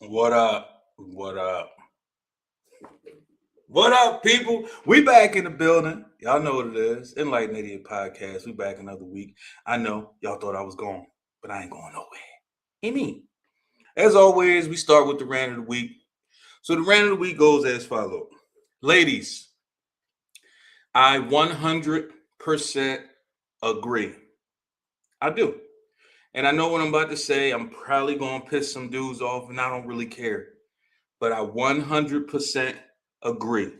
What up? What up? What up, people? We back in the building. Y'all know what it is. Enlighten Idiot Podcast. We back another week. I know y'all thought I was gone, but I ain't going nowhere. Hey, me. As always, we start with the rant of the week. So the rant of the week goes as follows. Ladies, I 100% agree. I do. And I know what I'm about to say. I'm probably going to piss some dudes off, and I don't really care. But I 100% agree.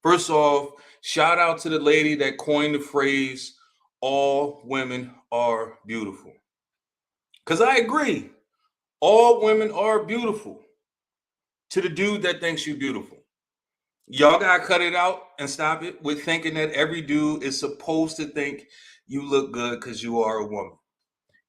First off, shout out to the lady that coined the phrase, all women are beautiful. Because I agree. All women are beautiful. To the dude that thinks you're beautiful. Y'all got to cut it out and stop it with thinking that every dude is supposed to think you look good because you are a woman.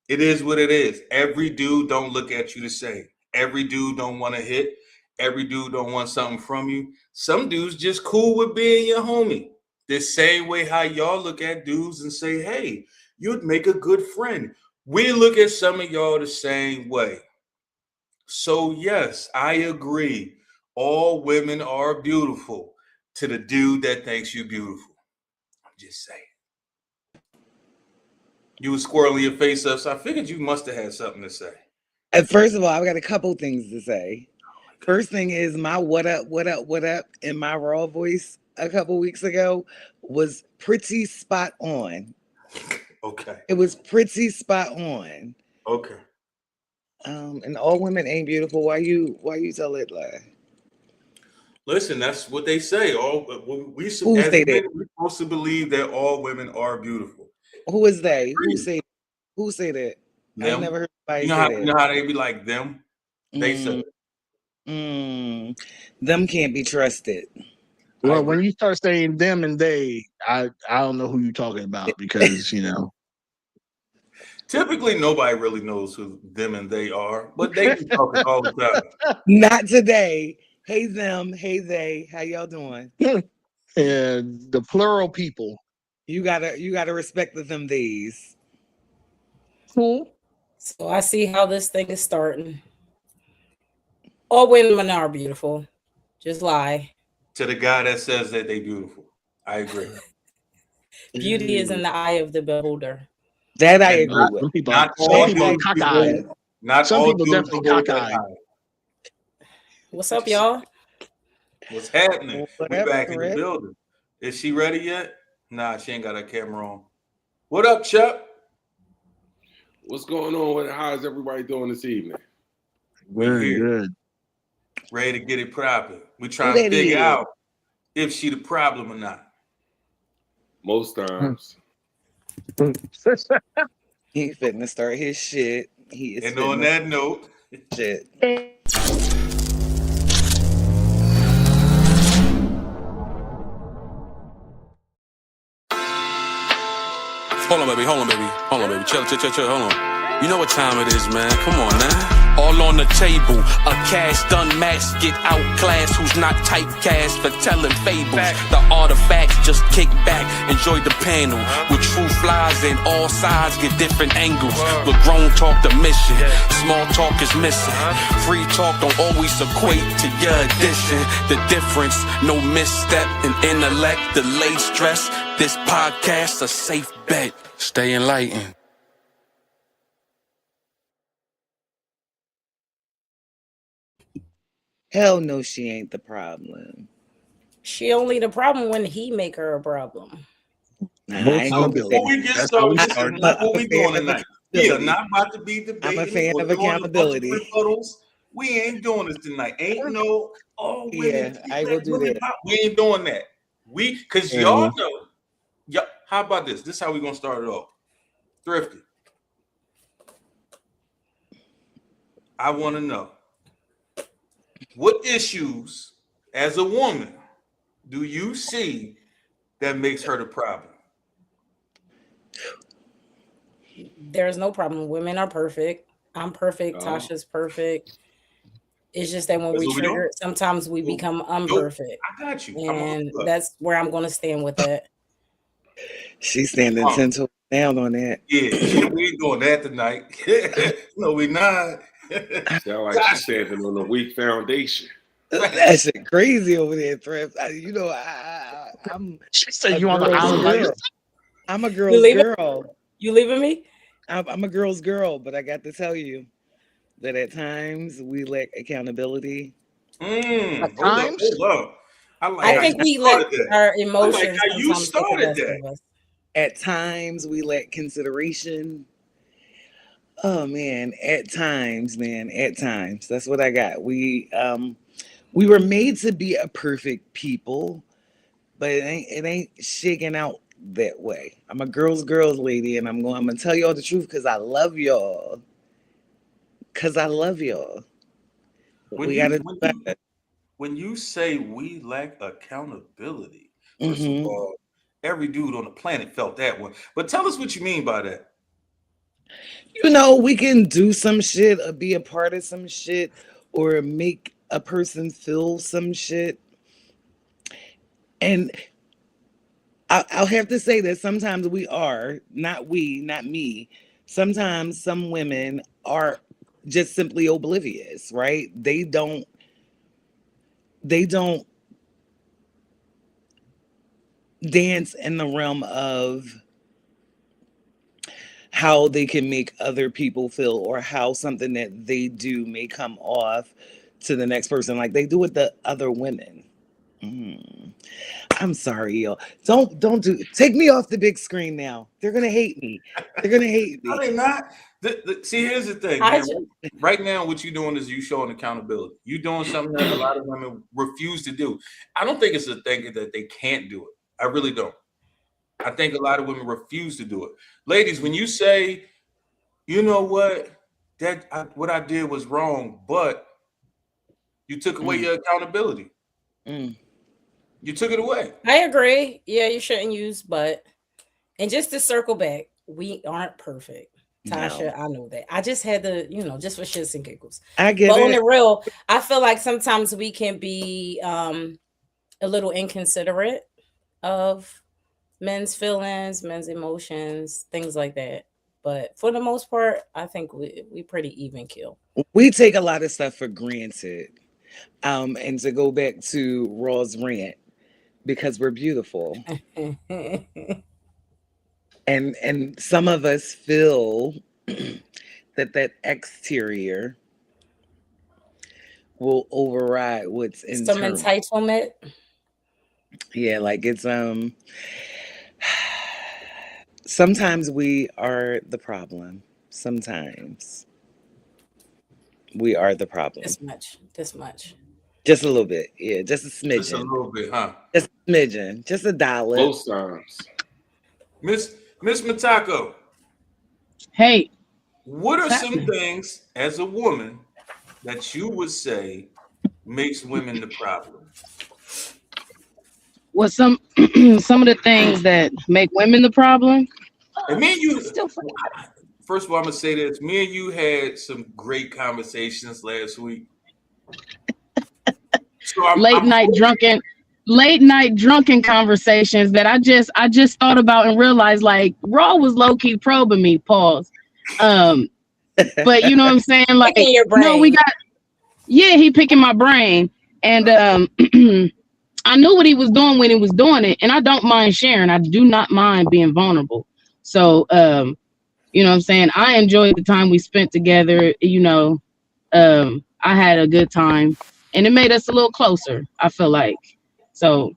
It is what it is. Every dude don't look at you the same. Every dude don't want to hit. Every dude don't want something from you. Some dudes just cool with being your homie. The same way how y'all look at dudes and say, hey, you'd make a good friend. We look at some of y'all the same way. So yes, I agree. All women are beautiful to the dude that thinks you're beautiful. I'm just saying. You were squirreling your face up, so I figured you must have had something to say. First of all, I've got a couple things to say. First thing is my what up in my raw voice a couple weeks ago was pretty spot on. Okay. It was pretty spot on. Okay. And all women ain't beautiful. Why you tell it lie? Listen, that's what they say. We're supposed to believe that all women are beautiful. Who is they? Who say that? Them. I never heard anybody say that. You know how they be like them? They say them can't be trusted. Well, when you start saying them and they, I don't know who you're talking about because, you know. Typically, nobody really knows who them and they are, but they be talking all the time. Not today. Hey, them. Hey, they. How y'all doing? And the plural people. You gotta respect the them these. So I see how this thing is starting. All women are beautiful. Just lie. To the guy that says that they beautiful. I agree. Beauty is in the eye of the beholder. That I agree with. Not all people cockeyed. Some people definitely cockeyed. What's up, y'all? What's happening? We back in the building. Is she ready yet? Nah, she ain't got her camera on. What up, Chuck? What's going on? How is everybody doing this evening? Very good. Ready to get it proper. We trying to figure out if she the problem or not. Most times. He fitting to start his shit. He is. And on that note, shit. Hold on, baby. Chill. Hold on. You know what time it is, man. Come on, man. All on the table. A cast unmatched, get outclassed. Who's not typecast for telling fables. The artifacts just kick back. Enjoy the panel. With true flies in all sides, get different angles. With grown talk the mission. Small talk is missing. Free talk don't always equate to your addition. The difference, no misstep in intellect. Delayed stress. This podcast a safe bet. Stay enlightened. Hell no, she ain't the problem. She only the problem when he make her a problem. Before we get started, what we doing tonight? We are not about to be debating. I'm a fan of accountability. We ain't doing this tonight. Ain't no. Oh, I will do that. We ain't doing that. Because y'all know. How about this? This is how we gonna start it off. Thrifty. I want to know what issues as a woman do you see that makes her the problem? There's no problem. Women are perfect. I'm perfect. Tasha's perfect. It's just that when we trigger it, sometimes we become unperfect. I got you. And that's where I'm going to stand with that. She's standing 10 toes down on that. Yeah, we ain't doing that tonight. No, we not. Sound like she's standing on a weak foundation. That shit crazy over there, Thrift. I'm. She said a you on the girl's island by girl. yourself? I'm a girl's girl. You leaving me? I'm a girl's girl, but I got to tell you that at times we lack accountability. At times? Hold up. I think we let our emotions. how you started that. At times we lack consideration. Oh man, at times. That's what I got. We were made to be a perfect people, but it ain't shaking out that way. I'm a girl's lady, and I'm gonna tell y'all the truth because I love y'all. When you say we lack accountability, first of all, every dude on the planet felt that one. But tell us what you mean by that. You know, we can do some shit or be a part of some shit or make a person feel some shit. And I'll have to say that sometimes we are, not me. Sometimes some women are just simply oblivious, right? They don't dance in the realm of how they can make other people feel or how something that they do may come off to the next person like they do with the other women. I'm sorry, y'all. Don't take me off the big screen now. They're gonna hate me. No, they're not. See, here's the thing, man. Right now, what you're doing is you showing accountability. You're doing something that a lot of women refuse to do. I don't think it's a thing that they can't do it. I really don't. I think a lot of women refuse to do it. Ladies, when you say, you know what, what I did was wrong, but you took away your accountability. You took it away. I agree. Yeah, you shouldn't use but. And just to circle back, we aren't perfect. Tasha, no. I know that. I just had to, just for shits and giggles. I get but it. On the real, I feel like sometimes we can be a little inconsiderate of men's feelings, men's emotions, things like that. But for the most part, I think we pretty even kill. We take a lot of stuff for granted. And to go back to Raw's rant, because we're beautiful. and some of us feel that exterior will override what's internal. Some entitlement. Yeah, like it's sometimes we are the problem. Sometimes we are the problem. This much. Just a little bit. Yeah, just a smidgen. Just a little bit, huh? Just a smidgen. Just $1. Both times. Miss Matako. Hey. What are some things as a woman that you would say makes women the problem? Well, some of the things that make women the problem. And me and you, first of all, I'm gonna say this. Me and you had some great conversations last week. So late night drunken conversations that I just thought about and realized like Raw was low key probing me. Pause. But you know what I'm saying? Like, no, he picking my brain, and I knew what he was doing when he was doing it, and I don't mind sharing. I do not mind being vulnerable. So, you know what I'm saying? I enjoyed the time we spent together. I had a good time, and it made us a little closer, I feel like. So,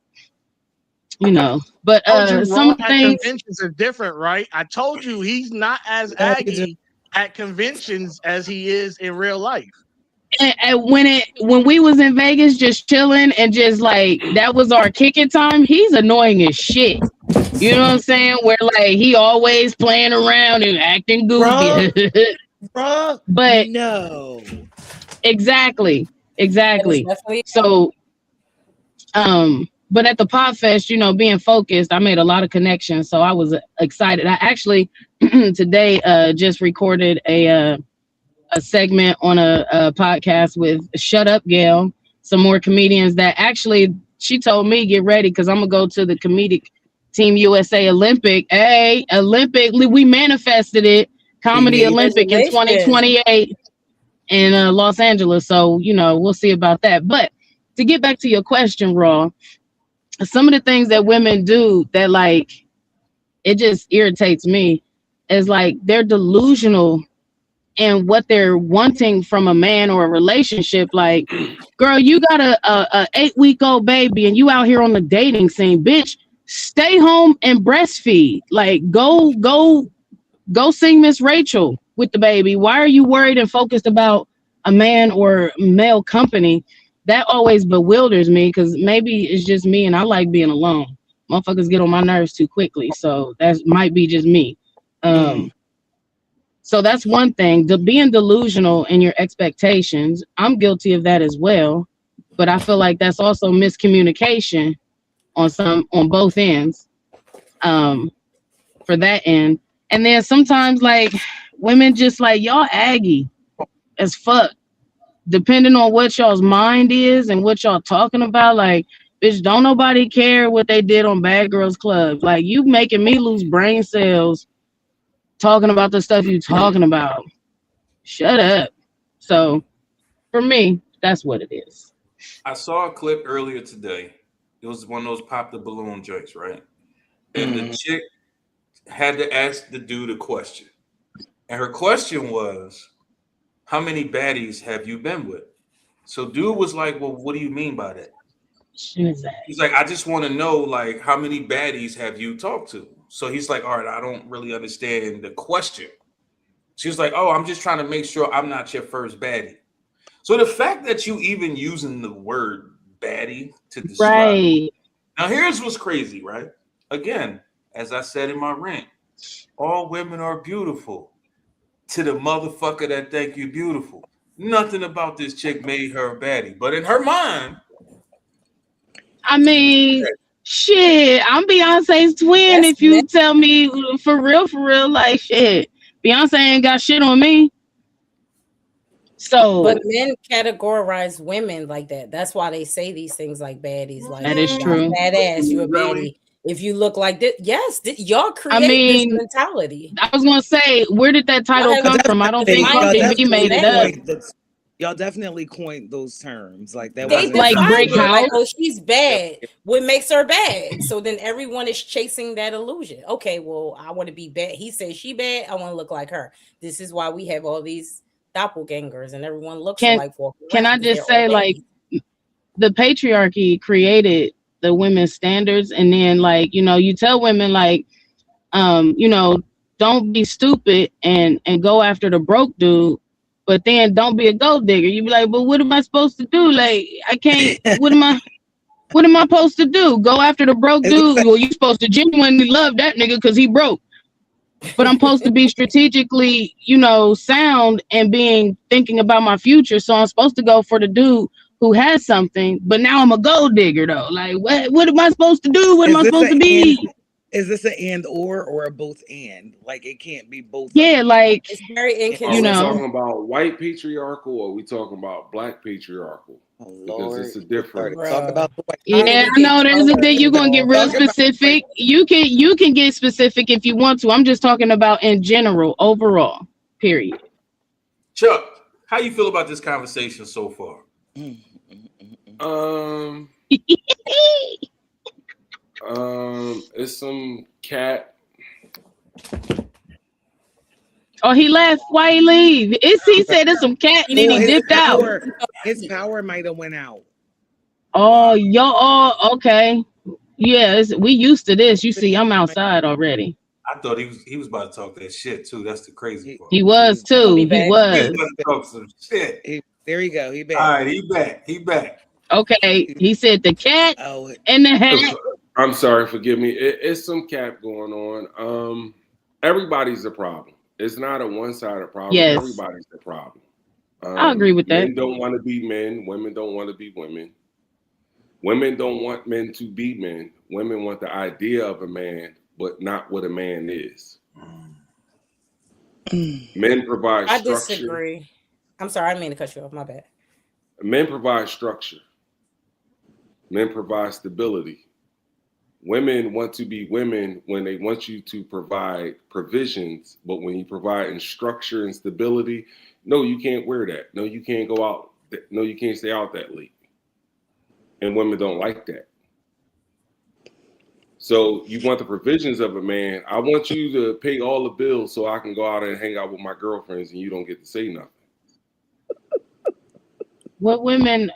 but some things conventions are different, right? I told you he's not as aggy at conventions as he is in real life. And when we was in Vegas just chilling and just like that was our kicking time, he's annoying as shit. You know what I'm saying? Where like he always playing around and acting goofy. Bro, but no. Exactly. So but at the PodFest, being focused, I made a lot of connections. So I was excited. I actually today just recorded a segment on a podcast with Shut Up Gail, some more comedians that actually she told me get ready because I'm gonna go to the comedic Team USA Olympic. Olympic, we manifested it. Comedy Olympic in 2028. in Los Angeles. So, we'll see about that. But to get back to your question, Raw, some of the things that women do that like, it just irritates me is like they're delusional in what they're wanting from a man or a relationship. Like, girl, you got a 8-week-old baby and you out here on the dating scene, bitch. Stay home and breastfeed. Like, go sing Miss Rachel with the baby. Why are you worried and focused about a man or male company? That always bewilders me, because maybe it's just me and I like being alone. Motherfuckers get on my nerves too quickly, so that might be just me. So that's one thing. Being delusional in your expectations, I'm guilty of that as well. But I feel like that's also miscommunication on both ends. For that end. And then sometimes like women just like, y'all aggy as fuck. Depending on what y'all's mind is and what y'all talking about, like, bitch, don't nobody care what they did on Bad Girls Club. Like, you making me lose brain cells talking about the stuff you talking about. Shut up. So for me, that's what it is. I saw a clip earlier today. It was one of those pop the balloon joints, right? And the chick had to ask the dude a question. And her question was, how many baddies have you been with? So dude was like, well, what do you mean by that? He's like, I just want to know, like, how many baddies have you talked to? So he's like, all right, I don't really understand the question. She was like, oh, I'm just trying to make sure I'm not your first baddie. So the fact that you even using the word baddie to describe right. Now here's what's crazy, right? Again, as I said in my rant, all women are beautiful. To the motherfucker that think you beautiful. Nothing about this chick made her a baddie. But in her mind, I mean, shit, I'm Beyonce's twin. If you tell me for real, like, shit, Beyonce ain't got shit on me. So, but men categorize women like that. That's why they say these things like baddies. Like, that is true. Badass, you a baddie. If you look like this, yes, y'all create this mentality. I was gonna say, where did that title come from? I don't think MTV made it up. Y'all definitely coined those terms. Like that they was like break house. Like, oh, she's bad. What makes her bad? So then everyone is chasing that illusion. Okay, well, I want to be bad. He says she bad. I want to look like her. This is why we have all these doppelgangers and everyone looks like. Can I just say, like, the patriarchy created the women's standards, and then, like, you tell women, like, don't be stupid and go after the broke dude, but then don't be a gold digger. You be like, but what am I supposed to do? Like, I can't. What am I supposed to do? Go after the broke dude? Well, you supposed to genuinely love that nigga because he broke. But I'm supposed to be strategically, sound and thinking about my future. So I'm supposed to go for the dude who has something, but now I'm a gold digger though. Like, what am I supposed to do? What am I supposed to be? Is this an and or a both and? Like, it can't be both. Yeah, like, it's very inconsistent. Are we talking about white patriarchal or are we talking about black patriarchal? Because it's a difference. Talk about the white. Yeah, I know there's a thing. You're gonna get real specific. You can get specific if you want to. I'm just talking about in general, overall. Period. Chuck, how you feel about this conversation so far? It's some cat. Oh, he left. Why he leave? He said it's some cat and then he dipped out. His power might have went out. Oh, okay. Yeah, we used to this. You see, I'm outside already. I thought he was about to talk that shit too. That's the crazy part. He was too. He was. He was about to talk some shit. There you go. He back. All right, he back. Okay, he said the cat and the hat. I'm sorry, forgive me. It's some cat going on. Everybody's a problem. It's not a one-sided problem. Yes. Everybody's a problem. I agree with that. Men don't want to be men. Women don't want to be women. Women don't want men to be men. Women want the idea of a man, but not what a man is. Men provide structure. I disagree. I'm sorry, I didn't mean to cut you off. My bad. Men provide structure. Men provide stability. Women want to be women when they want you to provide provisions, but when you provide structure and stability, no, you can't wear that. No, you can't go out. No, you can't stay out that late. And women don't like that. So you want the provisions of a man. I want you to pay all the bills so I can go out and hang out with my girlfriends and you don't get to say nothing. What women,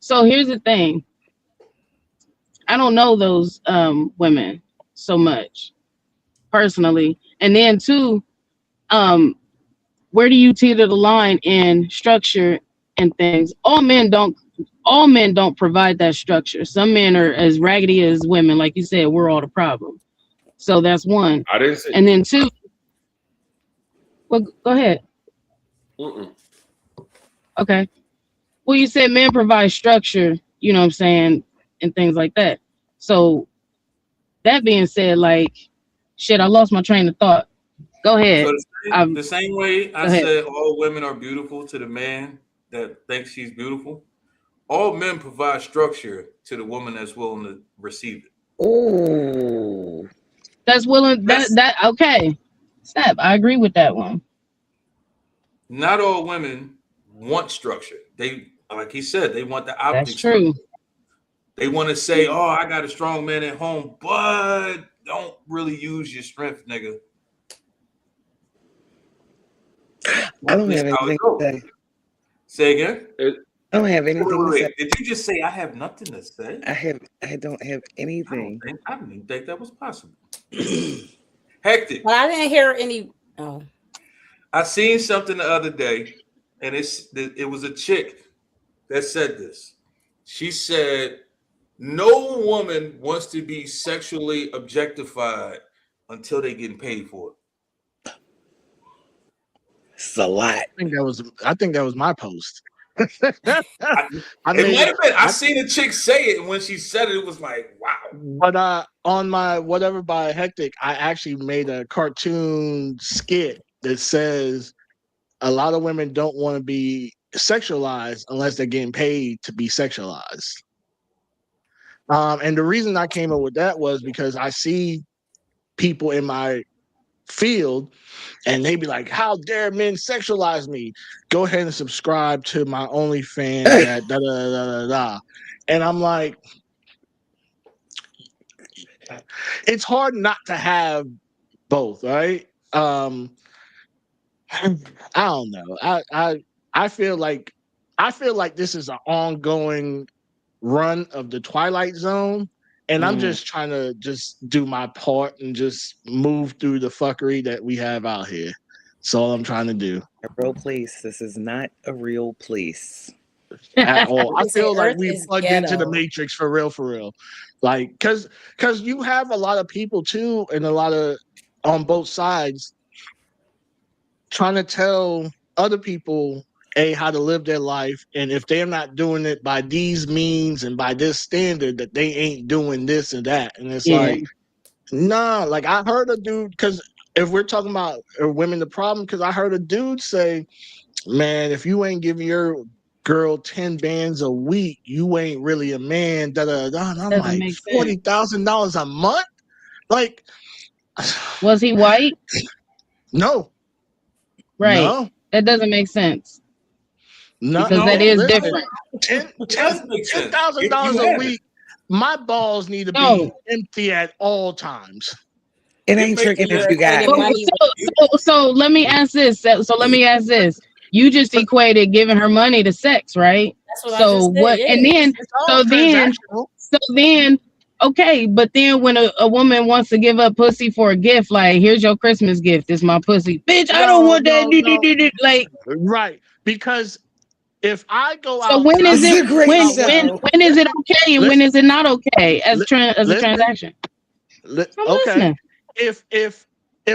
so here's the thing. I don't know those women so much personally. And then too, where do you teeter the line in structure and things? All men don't provide that structure. Some men are as raggedy as women. Like you said, we're all the problem. So that's one. I didn't say. And then two, well, go ahead. Okay. Well, you said men provide structure, you know what I'm saying, and things like that. So that being said, like, shit, I lost my train of thought. Go ahead. So the same way I said all women are beautiful to the man that thinks she's beautiful, all men provide structure to the woman that's willing to receive it. Oh, that's willing. That okay. Step. I agree with that one. Not all women want structure. They, like he said, they want the optics. That's true. They want to say, "Oh, I got a strong man at home," but don't really use your strength, nigga. I don't have anything to say. Say again. I don't have anything to say. Did you just say I have nothing to say? I don't have anything. I didn't even think that was possible. Hectic. Well, I didn't hear any. Oh. I seen something the other day, and it was a chick that said this. She said, "No woman wants to be sexually objectified until they getting paid for it." It's a lot. I think that was my post. It might have been. I seen a chick say it, and when she said it, it was like, wow. But on my whatever by Hectic, I actually made a cartoon skit that says a lot of women don't want to be sexualized unless they're getting paid to be sexualized. And the reason I came up with that was because I see people in my field and they be like, "How dare men sexualize me? Go ahead and subscribe to my OnlyFans at da da da da da." And I'm like, it's hard not to have both, right? I don't know. I feel like this is an ongoing run of the Twilight Zone. And I'm just trying to just do my part and just move through the fuckery that we have out here. That's all I'm trying to do. A real place. This is not a real place. At all. I feel like we plugged into the Matrix for real. Like, cause you have a lot of people too, and a lot of on both sides trying to tell other people how to live their life, and if they're not doing it by these means and by this standard, that they ain't doing this and that. And it's like, nah, like I heard a dude, because if we're talking about women the problem, because I heard a dude say, "Man, if you ain't giving your girl 10 bands a week, you ain't really a man." Da da da. And I'm like, $40,000 a month? Like, was he white? No. Right. No. That doesn't make sense. No, because that is different. $10,000 a week. My balls need to be empty at all times. It ain't tricking if you got it. So let me ask this. You just equated giving her money to sex, right? That's what I just said. And then, okay, but then when a woman wants to give up pussy for a gift, like, here's your Christmas gift, it's my pussy. Bitch, I don't want that. No. Like, right. Because if I go out, so when is it when is it okay and when is it not okay as a transaction? Okay. If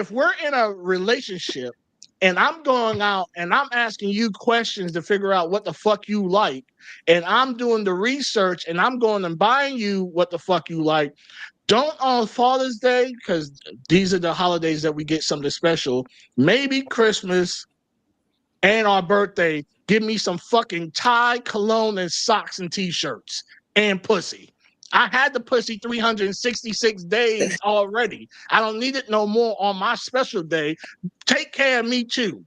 we're in a relationship and I'm going out and I'm asking you questions to figure out what the fuck you like, and I'm doing the research and I'm going and buying you what the fuck you like, don't on Father's Day, because these are the holidays that we get something special, maybe Christmas and our birthday, give me some fucking tie, cologne, and socks and t-shirts and pussy. I had the pussy 366 days already. I don't need it no more on my special day. Take care of me too.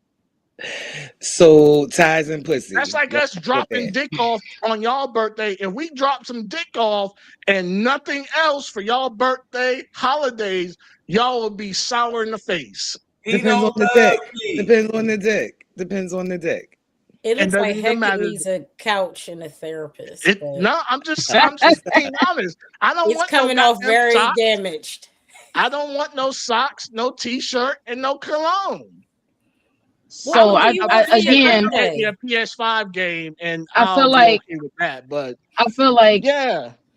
So ties and pussy. That's like us dropping dick off on y'all birthday. If we drop some dick off and nothing else for y'all birthday holidays, y'all will be sour in the face. Depends on the dick. Depends on the dick. Depends on the dick. It looks like Hector needs a couch and a therapist. No, I'm just being honest. I don't want coming off very damaged. I don't want no socks, no t-shirt, and no cologne. So I again, a PS5 game, and I feel like okay with that, but I feel like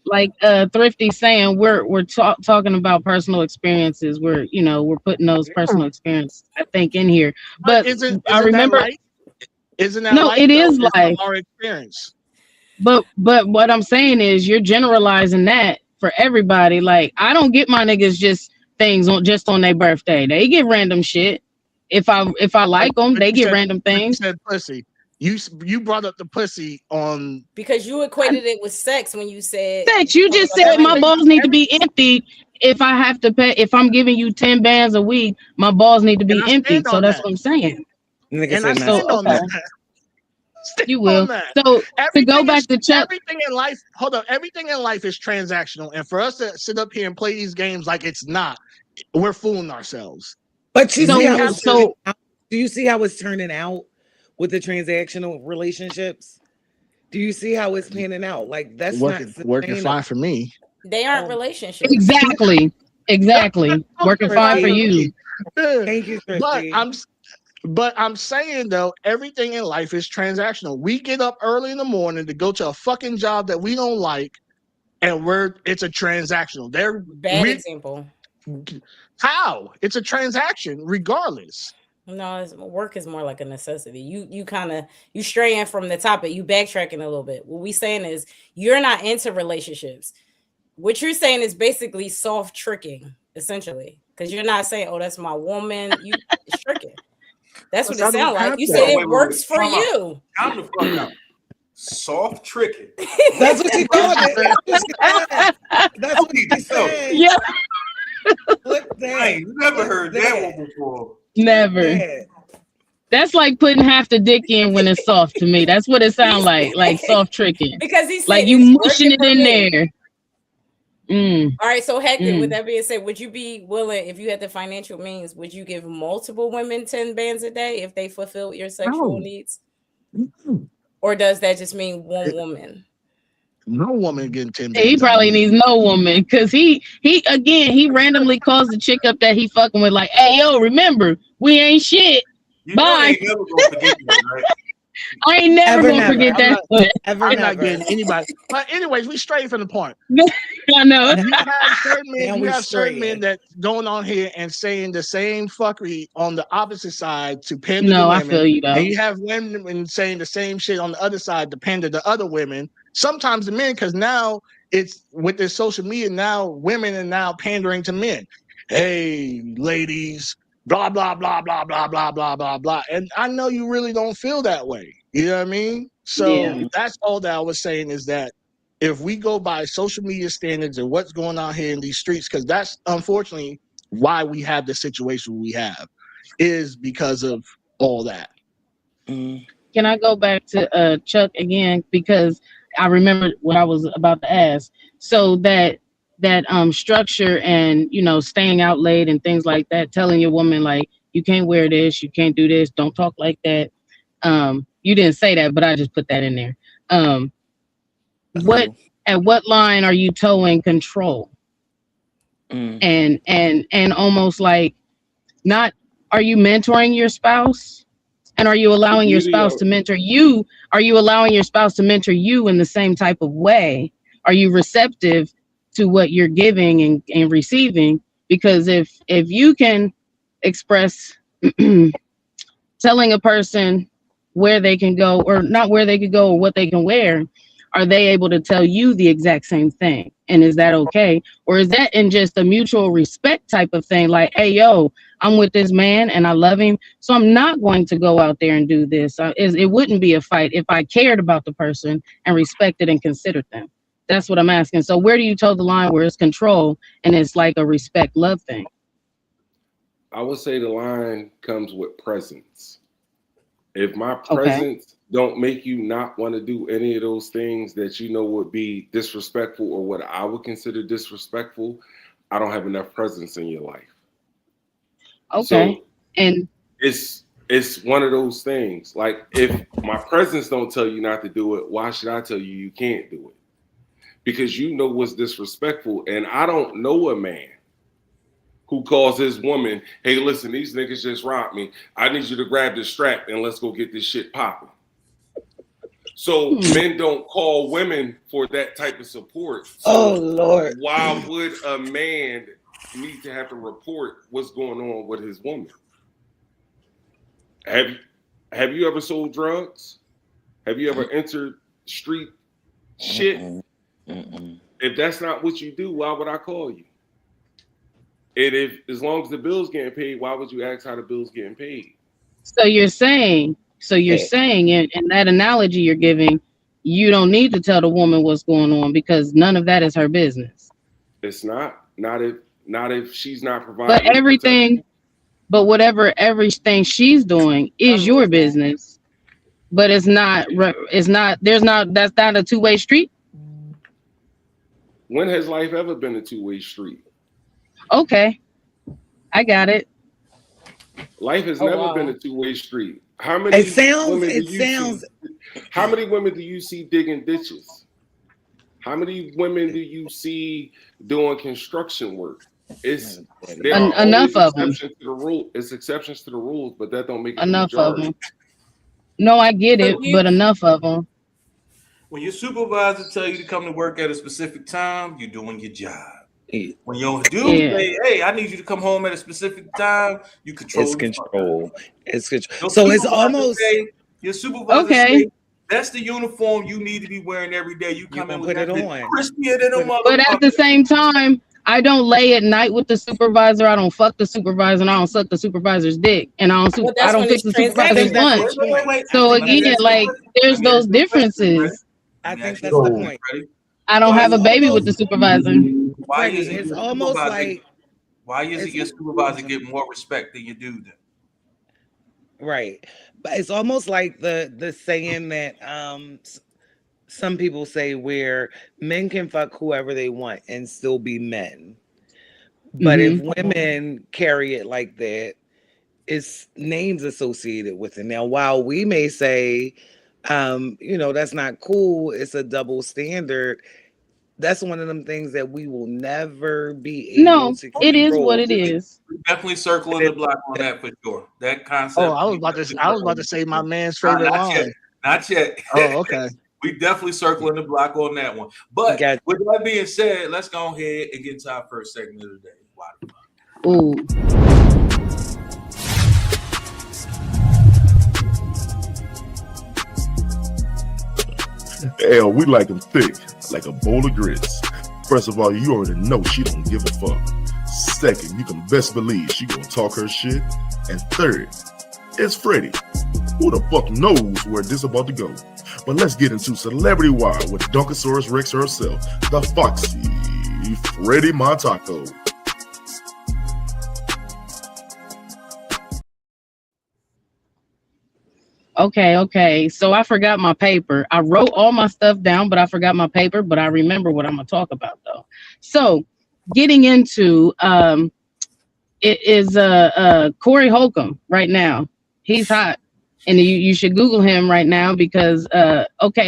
like Thrifty saying we're talking about personal experiences. We're putting those personal experiences I think in here, but I remember. Isn't that no? It is life. Our experience. But what I'm saying is you're generalizing that for everybody. Like I don't get my niggas just things just on their birthday. They get random shit. If I like them, they get random things. You said pussy. You brought up the pussy on because you equated it with sex when you said sex. You just said my balls need to be empty. If I have to pay, if I'm giving you 10 bands a week, my balls need to be empty. So that's what I'm saying. And I stand on that. You will. So to go back to Chuck, everything in life. Hold on. Everything in life is transactional, and for us to sit up here and play these games like it's not, we're fooling ourselves. But do you see how it's turning out with the transactional relationships? Do you see how it's panning out? Like that's working fine for me. They aren't relationships. Exactly. Working fine for you. Thank you, Christy. But I'm saying though, everything in life is transactional. We get up early in the morning to go to a fucking job that we don't like, and it's a transactional. Example. How? It's a transaction, regardless. No, work is more like a necessity. You straying from the topic. You backtracking a little bit. What we saying is you're not into relationships. What you're saying is basically soft tricking, essentially, because you're not saying, "Oh, that's my woman." It's tricking. That's what it sounds like. You said it works for you. Time to fuck out. Soft tricking. That's what you called it. That's what you said. Yeah. I ain't never heard that one before. Never. That's like putting half the dick in when it's soft to me. That's what it sounds like soft tricking. Because he's like you mushing it in there. All right, so Hector, with that being said, would you be willing, if you had the financial means, would you give multiple women 10 bands a day if they fulfill your sexual needs? Or does that just mean one woman? No woman getting 10 bands. He probably needs no woman because he randomly calls the chick up that he fucking with like, hey, yo, remember, we ain't shit. Bye. Ain't never gonna forget that, right? I ain't never gonna forget that. I'm not getting anybody. But anyways, we straight from the point. I know. You have certain men that going on here and saying the same fuckery on the opposite side to pander to women. I feel you though. And you have women saying the same shit on the other side to pander to other women. Sometimes the men, because now it's with this social media, now women are now pandering to men. Hey, ladies, blah, blah, blah, blah, blah, blah, blah, blah, blah. And I know you really don't feel that way. You know what I mean? So that's all that I was saying is that if we go by social media standards and what's going on here in these streets, because that's unfortunately why we have the situation we have, is because of all that. Can I go back to Chuck again? Because I remember what I was about to ask. So that structure and, staying out late and things like that, telling your woman, like, you can't wear this, you can't do this, don't talk like that. You didn't say that, but I just put that in there. At what line are you towing control? And almost like not, are you mentoring your spouse? And are you allowing your spouse to mentor you? Are you allowing your spouse to mentor you in the same type of way? Are you receptive to what you're giving and receiving? Because if you can express telling a person where they can go, or not where they could go, or what they can wear, are they able to tell you the exact same thing? And is that okay? Or is that in just a mutual respect type of thing? Like, hey, yo, I'm with this man and I love him, so I'm not going to go out there and do this. It wouldn't be a fight if I cared about the person and respected and considered them. That's what I'm asking. So where do you toe the line where it's control and it's like a respect love thing? I would say the line comes with presence. If my presence don't make you not want to do any of those things that you know would be disrespectful or what I would consider disrespectful, I don't have enough presence in your life. Okay. So and it's one of those things. Like, if my presence don't tell you not to do it, why should I tell you you can't do it? Because you know what's disrespectful. And I don't know a man who calls his woman, hey, listen, these niggas just robbed me. I need you to grab this strap and let's go get this shit popping. So men don't call women for that type of support. So Lord. why would a man need to have to report what's going on with his woman? Have you ever sold drugs? Have you ever entered street shit? If that's not what you do, why would I call you? And if, as long as the bill's getting paid, why would you ask how the bill's getting paid? So you're saying in that analogy you're giving, you don't need to tell the woman what's going on because none of that is her business. It's not if she's not providing. But everything she's doing is your business. But that's not a two-way street. When has life ever been a two-way street? Okay. I got it. Life has never been a two-way street. How many women do you see digging ditches? How many women do you see doing construction work? There are enough of them. It's exceptions to the rules, but that don't make it enough of them. No, I get it, but enough of them. When your supervisor tell you to come to work at a specific time, you're doing your job. When your dude say, hey, I need you to come home at a specific time, you control. It's control. It's control. So it's almost your supervisor say, that's the uniform you need to be wearing every day. You come in with that crispier than a motherfucker. But at the same time, I don't lay at night with the supervisor. I don't fuck the supervisor, and I don't suck the supervisor's dick, and I don't fix the supervisor's lunch. So again, like, there's those differences. I think that's the point. I don't have a baby with the supervisor. Why isn't your supervisor get more respect than you do then? Right. But it's almost like the saying that some people say where men can fuck whoever they want and still be men. But if women carry it like that, it's names associated with it. Now, while we may say, that's not cool, it's a double standard. That's one of them things that we will never be able to control. It is what it is. We're definitely circling the block on that for sure. That concept. Oh, I was about to say my man's favorite line. Not yet. Oh, okay. We definitely circling the block on that one. But with that being said, let's go ahead and get into our first segment of the day. Why the fuck? Ooh. Hell, we like them thick, like a bowl of grits. First of all, you already know she don't give a fuck. Second, you can best believe she gonna talk her shit. And third, it's Freddie. Who the fuck knows where this about to go? But let's get into Celebrity Wire with Dunkosaurus Rex herself, the Foxy Freddie Montaco. Okay. So I forgot my paper. I wrote all my stuff down, but I forgot my paper. But I remember what I'm gonna talk about though. So getting into it is Corey Holcomb right now. He's hot, and you should Google him right now because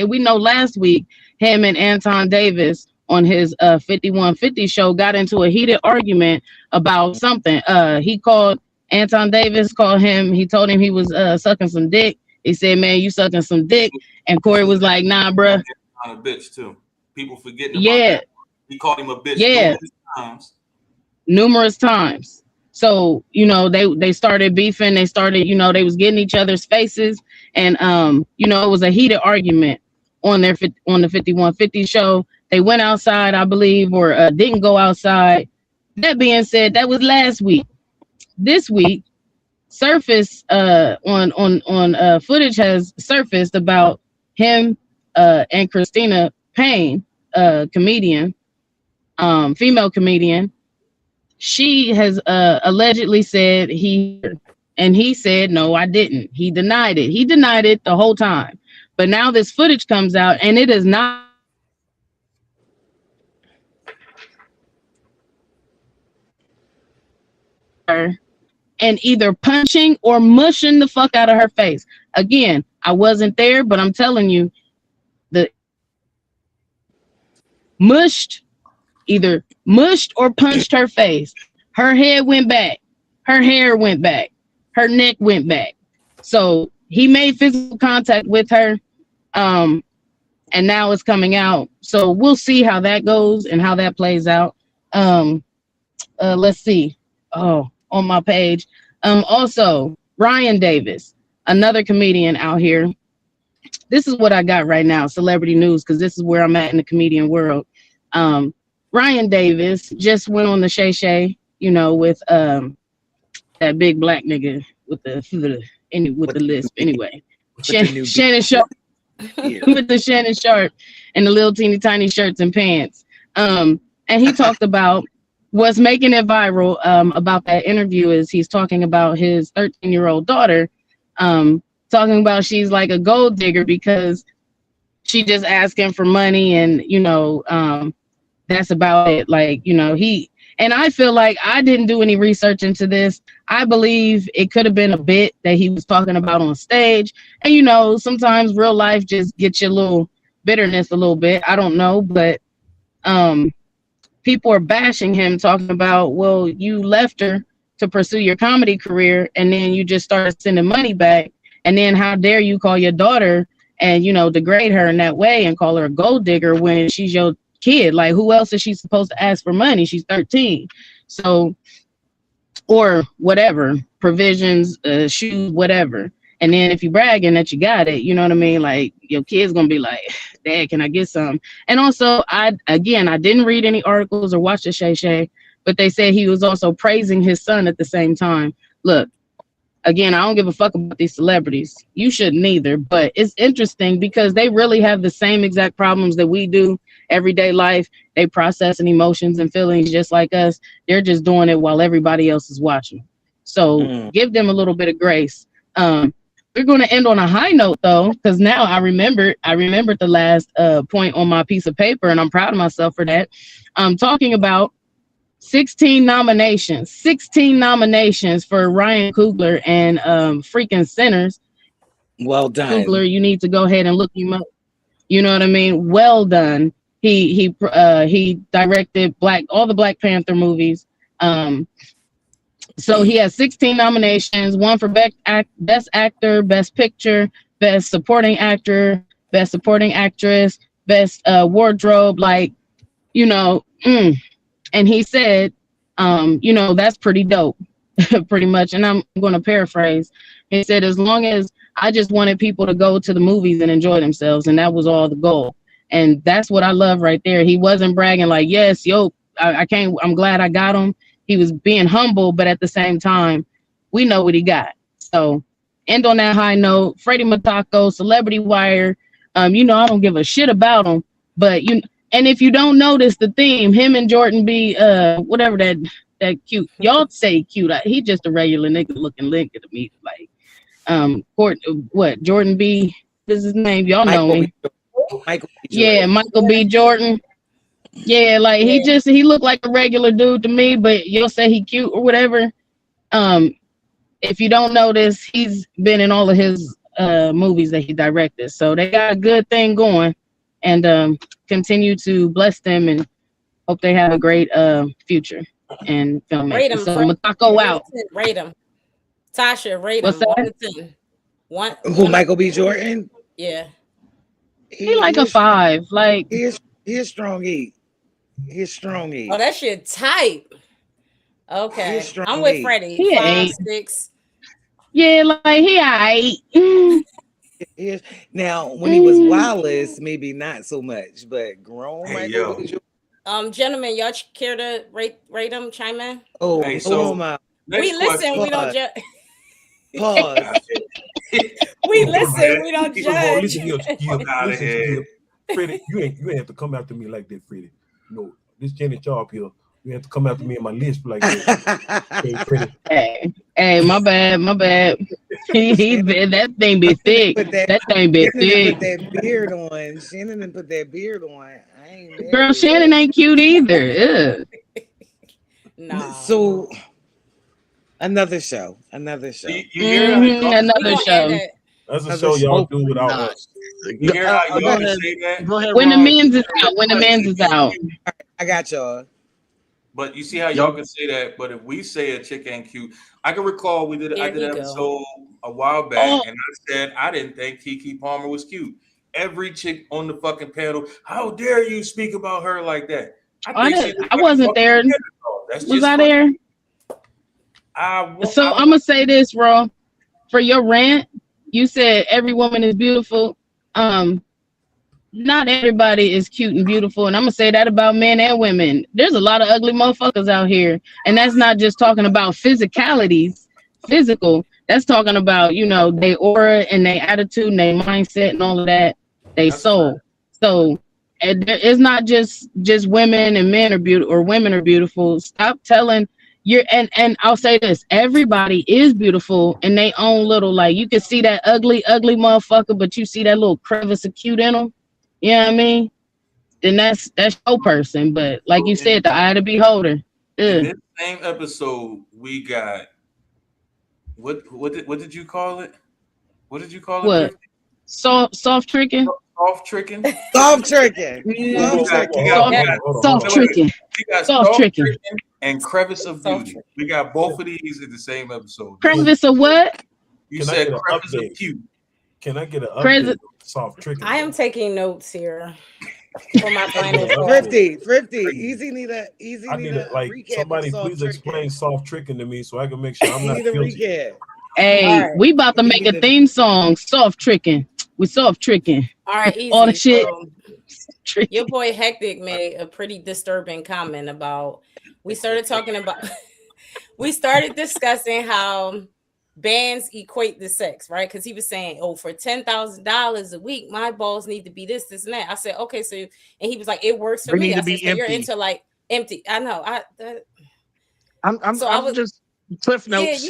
we know last week him and Anton Davis on his 5150 show got into a heated argument about something. Anton Davis called him. He told him he was sucking some dick. He said, man, you sucking some dick. And Corey was like, nah, bruh. A bitch, too. People forgetting about that. He called him a bitch numerous times. So, they started beefing. They started, they was getting each other's faces. And, it was a heated argument on the 5150 show. They went outside, I believe, or didn't go outside. That being said, that was last week. This week, surfaced on footage has surfaced about him and Christina Payne comedian, female comedian. She has allegedly said and he said, no, I didn't. He denied it. He denied it the whole time. But now this footage comes out, and it is not her, and either punching or mushing the fuck out of her face. Again, I wasn't there, but I'm telling you, the either mushed or punched her face. Her head went back. Her hair went back. Her neck went back. So he made physical contact with her. And now it's coming out. So we'll see how that goes and how that plays out. Let's see. Oh, on my page. Also, Ryan Davis, another comedian out here. This is what I got right now, celebrity news, because this is where I'm at in the comedian world. Ryan Davis just went on the Shay Shay, with that big black nigga with the lisp. Anyway, Shannon Sharp with the Shannon Sharp and the little teeny tiny shirts and pants. And he talked about what's making it viral about that interview is he's talking about his 13-year-old daughter, talking about she's like a gold digger because she just asked him for money and, that's about it. Like, and I feel like I didn't do any research into this. I believe it could have been a bit that he was talking about on stage. And, sometimes real life just gets your little bitterness a little bit. I don't know, but people are bashing him, talking about, well, you left her to pursue your comedy career and then you just started sending money back. And then how dare you call your daughter and, degrade her in that way and call her a gold digger when she's your kid? Like, who else is she supposed to ask for money? She's 13. So, or whatever, provisions, shoes, whatever. And then if you bragging that you got it, you know what I mean? Like, your kid's going to be like, Dad, can I get some? And also, I didn't read any articles or watch the Shay Shay, but they said he was also praising his son at the same time. Look, again, I don't give a fuck about these celebrities. You shouldn't either, but it's interesting because they really have the same exact problems that we do everyday life. They processing emotions and feelings just like us. They're just doing it while everybody else is watching. So give them a little bit of grace. We're going to end on a high note though, because now I remembered the last point on my piece of paper, and I'm proud of myself for that. I'm talking about 16 nominations for Ryan Coogler and freaking Sinners. Well done. Coogler, you need to go ahead and look him up. You know what I mean? Well done. He directed all the Black Panther movies. So he has 16 nominations, one for Best Actor, Best Picture, Best Supporting Actor, Best Supporting Actress, Best Wardrobe, and he said, that's pretty dope, pretty much. And I'm going to paraphrase. He said, as long as I just wanted people to go to the movies and enjoy themselves, and that was all the goal. And that's what I love right there. He wasn't bragging like, yes, I'm glad I got him. He was being humble, but at the same time, we know what he got. So end on that high note. Freddie Matako, Celebrity Wire. I don't give a shit about him, but and if you don't notice the theme, him and Jordan B, whatever that cute. Y'all say cute. He just a regular nigga looking Lincoln to me. Like, Jordan B is his name. Y'all know me. Michael B. Yeah, Michael B. Jordan. Yeah, like he looked like a regular dude to me, but you'll say he cute or whatever. If you don't notice, he's been in all of his movies that he directed. So they got a good thing going, and continue to bless them and hope they have a great future and filmmaking. Rate him, so Matako out. Rate him. Tasha, rate him. 1 to 10. One. Who, Michael B. Jordan? Yeah. He like a 5. Like he's strong E. He's strong E. Oh, that shit type. Okay. I'm with Freddie. He 5, 6. Yeah, like he aight. Now, when he was Wallace, maybe not so much, but grown Michael B. Jordan. Gentlemen, y'all care to rate him? Chime in. Oh, hey, so we listen. We don't judge. Pause. We listen. We don't judge. Out of here. Freddie, you ain't have to come after me like that, Freddie. No, this Janet Sharp here. You have to come after me in my list like that. Hey, Freddie. Hey, my bad. That thing be thick. That thing be thick. Put that beard on. Shannon didn't put that beard on. I ain't Girl, Shannon ain't cute either. Nah. So another show. You another show. That's a show y'all do without us. You hear how y'all can say that? Go ahead, When the Ron. men's is out. When the men's is out. I got y'all. But you see how y'all can say that, but if we say a chick ain't cute, I can recall I did an episode a while back, and I said I didn't think Keke Palmer was cute. Every chick on the fucking panel, how dare you speak about her like that? I wasn't there. Was I there? So I'm gonna say this, Ro. For your rant, you said every woman is beautiful. Not everybody is cute and beautiful, and I'm gonna say that about men and women. There's a lot of ugly motherfuckers out here, and that's not just talking about physicalities, physical. That's talking about their aura and their attitude and their mindset and all of that, their soul. So it's not just women and men are beautiful or women are beautiful. Stop telling and I'll say this: everybody is beautiful in their own little, like, you can see that ugly motherfucker, but you see that little crevice of cute in them. You know what I mean? Then that's your person. But like you said, the eye of the beholder. In this same episode, we got what did you call it? What did you call it? Soft tricking. Soft tricking. Soft tricking. Soft tricking. We got soft tricking and crevice of beauty. We got both of these in the same episode. Crevice of what? You said crevice of cute. Can I get an update? Soft tricking. I am taking notes here for my final. Thrifty. Easy need a like recap. Somebody please explain soft tricking to me so I can make sure I'm not guilty. Recap. Hey, we about to make a theme song. Soft tricking. We soft tricking. All right, easy. All the shit. Your boy Hectic made a pretty disturbing comment about. We started discussing how bands equate the sex, right? Because he was saying, for $10,000 a week, my balls need to be this, and that. I said, okay, so, and he was like, it works for me. I said, so you're into like empty. I know. I'm just cliff notes.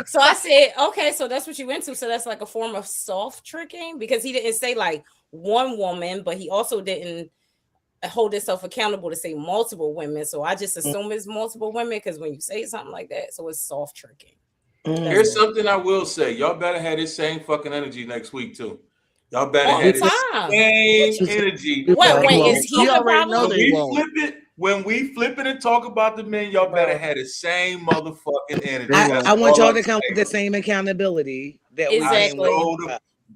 So I said, okay, so that's what you into. So that's like a form of soft tricking, because he didn't say like one woman, but he also didn't hold himself accountable to say multiple women. So I just assume it's multiple women, because when you say something like that, so it's soft tricking. Here's something I will say: y'all better have this same fucking energy next week too. Y'all better have this same energy. What? Wait, is he the problem? When we flip it and talk about the men, y'all better have the same motherfucking energy. I want y'all to come with the same accountability that exactly.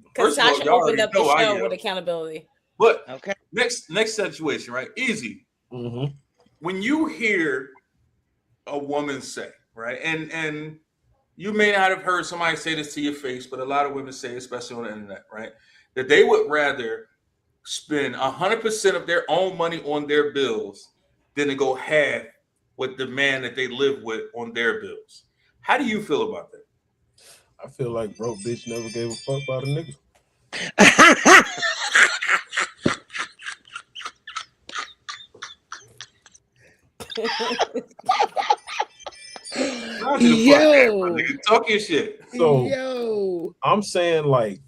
Because Tasha opened up the show with am. accountability. But next situation, right? Easy. Mm-hmm. When you hear a woman say, right, and you may not have heard somebody say this to your face, but a lot of women say, especially on the internet, right, that they would rather spend 100% of their own money on their bills than to go half with the man that they live with on their bills. How do you feel about that? I feel like broke bitch never gave a fuck about a nigga. Talk your shit. So I'm saying, like,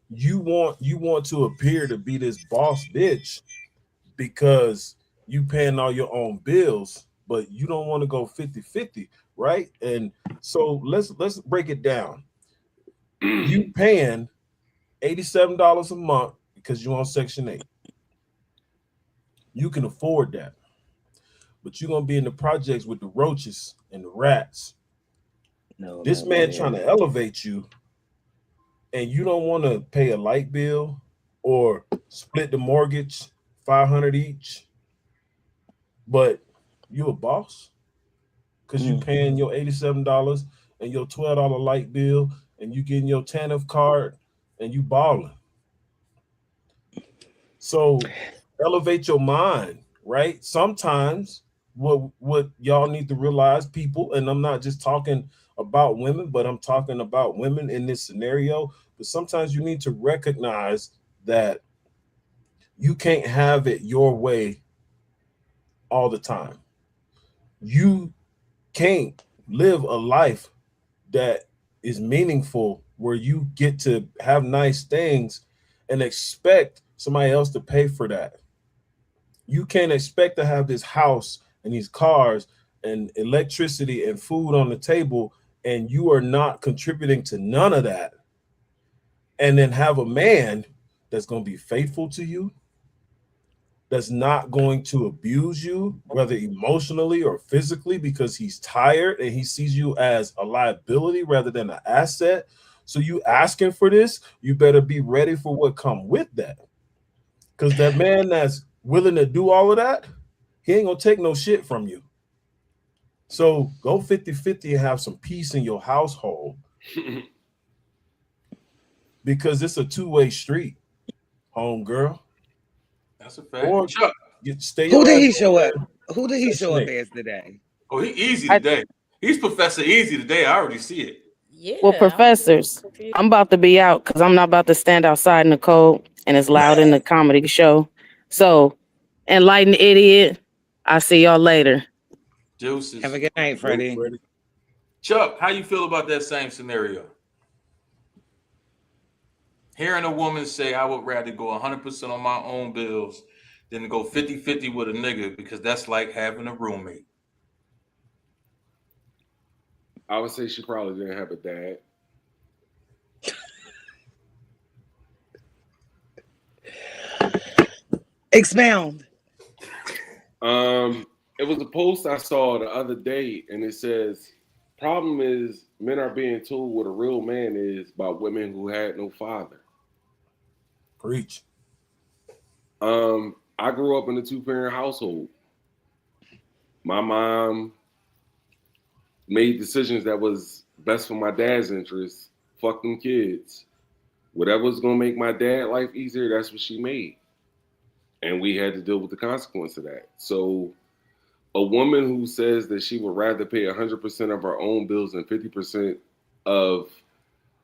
you want to appear to be this boss bitch because you paying all your own bills, but you don't want to go 50-50, right? And so let's break it down. You paying $87 a month because you're on Section 8. You can afford that. But you're gonna be in the projects with the roaches and the rats. This man trying to elevate you, and you don't want to pay a light bill or split the mortgage $500 each, but you a boss because you paying your $87 and your $12 light bill, and you getting your TANF card, and you balling. So elevate your mind, right? Sometimes what y'all need to realize, people, and I'm not just talking about women, but I'm talking about women in this scenario, but sometimes you need to recognize that you can't have it your way all the time. You can't live a life that is meaningful where you get to have nice things and expect somebody else to pay for that. You can't expect to have this house and these cars and electricity and food on the table, and you are not contributing to none of that. And then have a man that's going to be faithful to you, that's not going to abuse you, whether emotionally or physically, because he's tired and he sees you as a liability rather than an asset. So you asking for this, you better be ready for what come with that. Because that man that's willing to do all of that, he ain't gonna take no shit from you. So go 50-50 and have some peace in your household. Because it's a two-way street, home girl. That's a fact. Or Chuck, stay Who your did ass he over show up? there. Who did he That's show up Snake. as today? oh, he easy today. He's Professor Easy today. I already see it. Yeah. Well, professors, I'm about to be out because I'm not about to stand outside in the cold and it's loud in the comedy show. So, enlightened idiot, I'll see y'all later. Deuces. Have a good night, Freddie. Chuck, how you feel about that same scenario? Hearing a woman say, I would rather go 100% on my own bills than to go 50-50 with a nigga because that's like having a roommate. I would say she probably didn't have a dad. Expound. It was a post I saw the other day, and it says, problem is men are being told what a real man is by women who had no father. Preach. I grew up in a 2-parent household. My mom made decisions that was best for my dad's interests. Fuck them kids. Whatever was gonna make my dad life easier, that's what she made. And we had to deal with the consequence of that. So a woman who says that she would rather pay 100% of her own bills and 50% of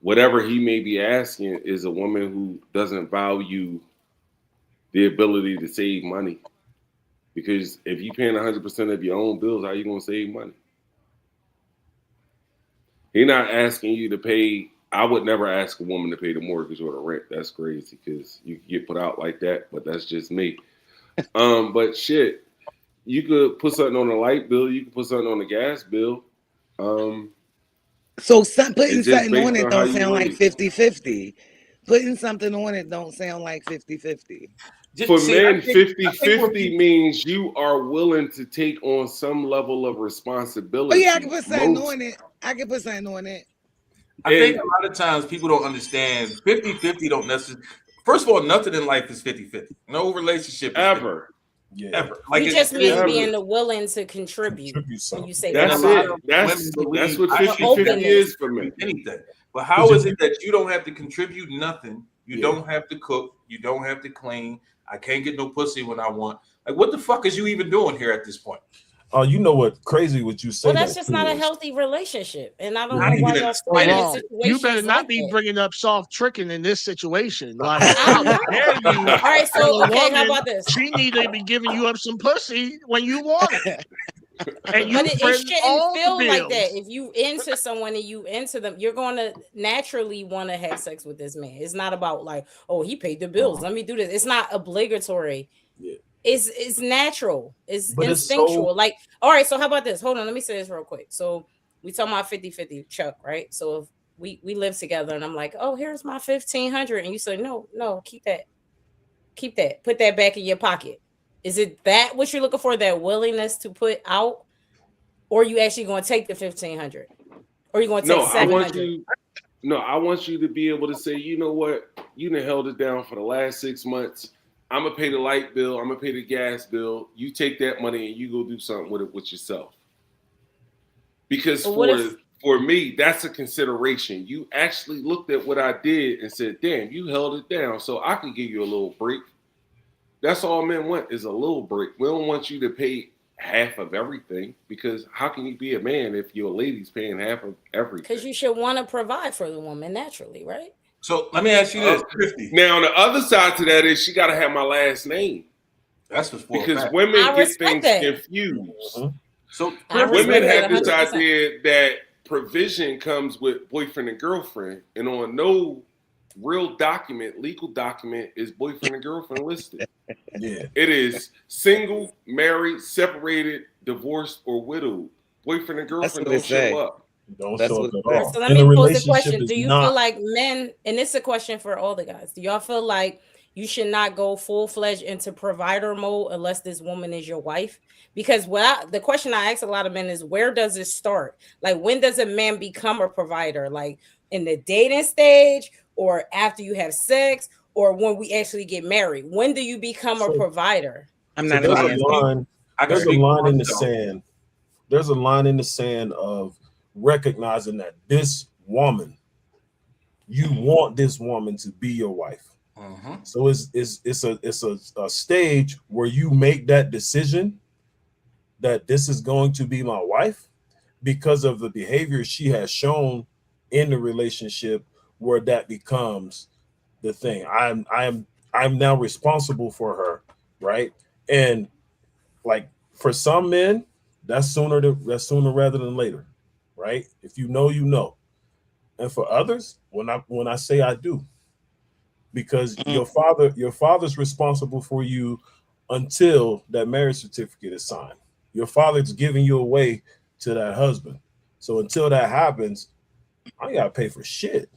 whatever he may be asking is a woman who doesn't value the ability to save money. Because if you're paying 100% of your own bills, how are you going to save money? He's not asking you to pay. I would never ask a woman to pay the mortgage or the rent. That's crazy because you get put out like that, but that's just me. But shit, you could put something on the light bill. You could put something on the gas bill. So putting It's just something on based it on how don't you sound like raise. 50-50. Putting something on it don't sound like 50-50. For See, men, I think when 50-50 means you are willing to take on some level of Oh responsibility. yeah, I can put something on it. I can put something on it. I think a lot of times people don't understand 50-50 don't necessarily. First of all, nothing in life is 50-50. No relationship is 50. Ever. Yeah. Ever. Like You just mean being willing to contribute when you say That's that. it. That's what I don't 50-50 is for me. anything. But how is it that you don't have to contribute nothing? You don't have to cook. You don't have to clean. I can't get no pussy when I want. Like, what the fuck is you even doing here at this point? Oh, you know what? Crazy what you say. Well, that's just not a healthy relationship, and I don't Not know why even y'all a fighting Wrong. situations. You better not like be that. bringing up soft tricking in this situation. Like, I'm how not. dare you? All right, As so a okay, how woman, about this? she need to be giving you up some pussy when you want it. And you But it friend shouldn't all the feel like bills. that. If you into someone and you into them, you're going to naturally want to have sex with this man. It's not about like, oh, he paid the bills, let me do this. It's not obligatory. Yeah. It's natural. It's But it's instinctual. so- Like, all right, so how about this? Hold on, let me say this real quick. So we talking about 50-50, Chuck, right? So if we live together and I'm like, oh, here's my 1,500, and you say, no, keep that, put that back in your pocket. Is it that what you're looking for? That willingness to put out, or are you actually going to take the 1,500, or are you going to take 700? I want you to be able to say, you know what, you done held it down for the last 6 months. I'm gonna pay the light bill. I'm gonna pay the gas bill. You take that money and you go do something with it with yourself. Because for me, that's a consideration. You actually looked at what I did and said, damn, you held it down, so I can give you a little break. That's all men want is a little break. We don't want you to pay half of everything, because how can you be a man if your lady's paying half of everything? Because you should want to provide for the woman naturally, right? So let me ask you this: 50. Now, on the other side to that is she got to have my last name. That's what's because women get things confused. Mm-hmm. So women have this idea that provision comes with boyfriend and girlfriend, and on no real document, legal document, is boyfriend and girlfriend listed. Yeah, it is single, married, separated, divorced, or widowed. Boyfriend and girlfriend don't show up. Don't show up at all. So let me pose the question: do you feel like men? And it's a question for all the guys. Do y'all feel like you should not go full-fledged into provider mode unless this woman is your wife? Because the question I ask a lot of men is, where does it start? Like, when does a man become a provider? Like in the dating stage, or after you have sex, or when we actually get married? When do you become a provider? I'm not there's a line. There's a line in the sand. There's a line in the sand of recognizing that this woman, you want this woman to be your wife. So it's a stage where you make that decision that this is going to be my wife because of the behavior she has shown in the relationship, where that becomes the thing. I'm now responsible for her, right? And like for some men, that's sooner rather than later, right? If you know, you know. And for others, when I say I do, because your father's responsible for you until that marriage certificate is signed. Your father's giving you away to that husband. So until that happens, I gotta pay for shit.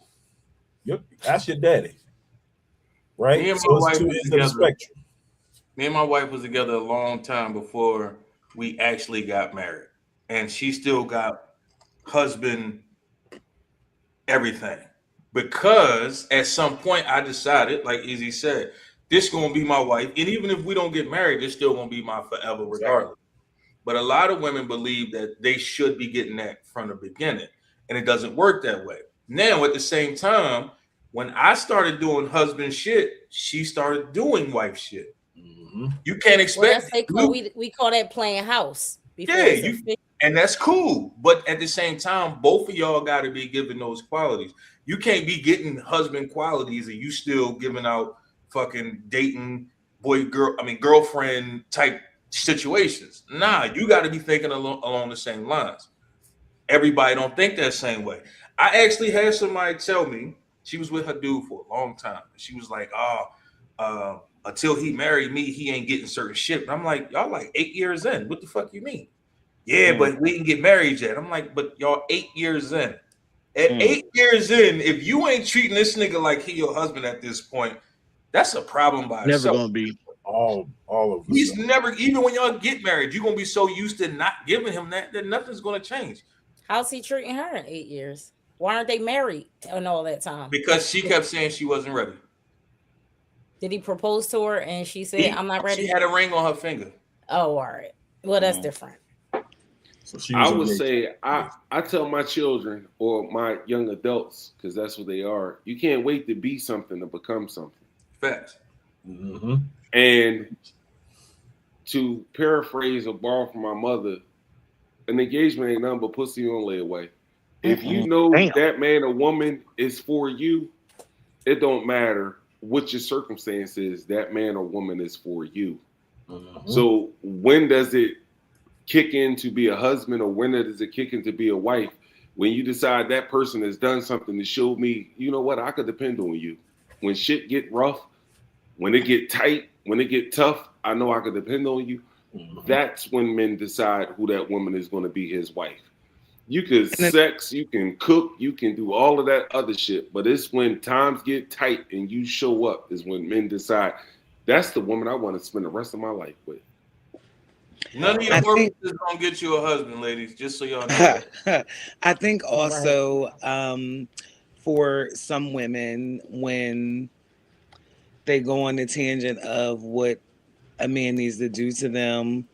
Ask your daddy, right? Me and So my it's wife two was ends of the together. spectrum. Me and my wife was together a long time before we actually got married, and she still got husband everything. Because at some point I decided, like Izzy said, this gonna be my wife, and even if we don't get married, this still gonna be my forever regardless. But a lot of women believe that they should be getting that from the beginning, and it doesn't work that way. Now, at the same time, when I started doing husband shit, she started doing wife shit. You can't expect. We call that playing house. And that's cool. But at the same time, both of y'all got to be giving those qualities. You can't be getting husband qualities and you still giving out fucking dating girlfriend type situations. Nah, you got to be thinking along the same lines. Everybody don't think that same way. I actually had somebody tell me she was with her dude for a long time. She was like, until he married me, he ain't getting certain shit. And I'm like, y'all like 8 years in. What the fuck you mean? Yeah, but we didn't get married yet. I'm like, but y'all 8 years in. At 8 years in, if you ain't treating this nigga like he your husband at this point, that's a problem by never itself. Gonna be all of them. He's never, even when y'all get married, you're gonna be so used to not giving him that nothing's gonna change. How's he treating her in 8 years? Why aren't they married in all that time? Because she kept saying she wasn't ready. Did he propose to her and she said, I'm not ready? She had a ring on her finger. Oh, all right. Well, that's different. So I would say I tell my children or my young adults, because that's what they are, you can't wait to be something to become something. Facts. And to paraphrase or borrow from my mother, an engagement ain't nothing but pussy on layaway. If you know that man or woman is for you, it don't matter what your circumstance is, that man or woman is for you. So when does it kick in to be a husband, or when does it kick in to be a wife? When you decide that person has done something to show me, you know what, I could depend on you. When shit get rough, when it get tight, when it get tough, I know I could depend on you. That's when men decide who that woman is going to be his wife. You can sex, you can cook, you can do all of that other shit, but it's when times get tight and you show up is when men decide that's the woman I want to spend the rest of my life with. None of your work is gonna get you a husband, ladies. Just so y'all know. I think also for some women, when they go on the tangent of what a man needs to do to them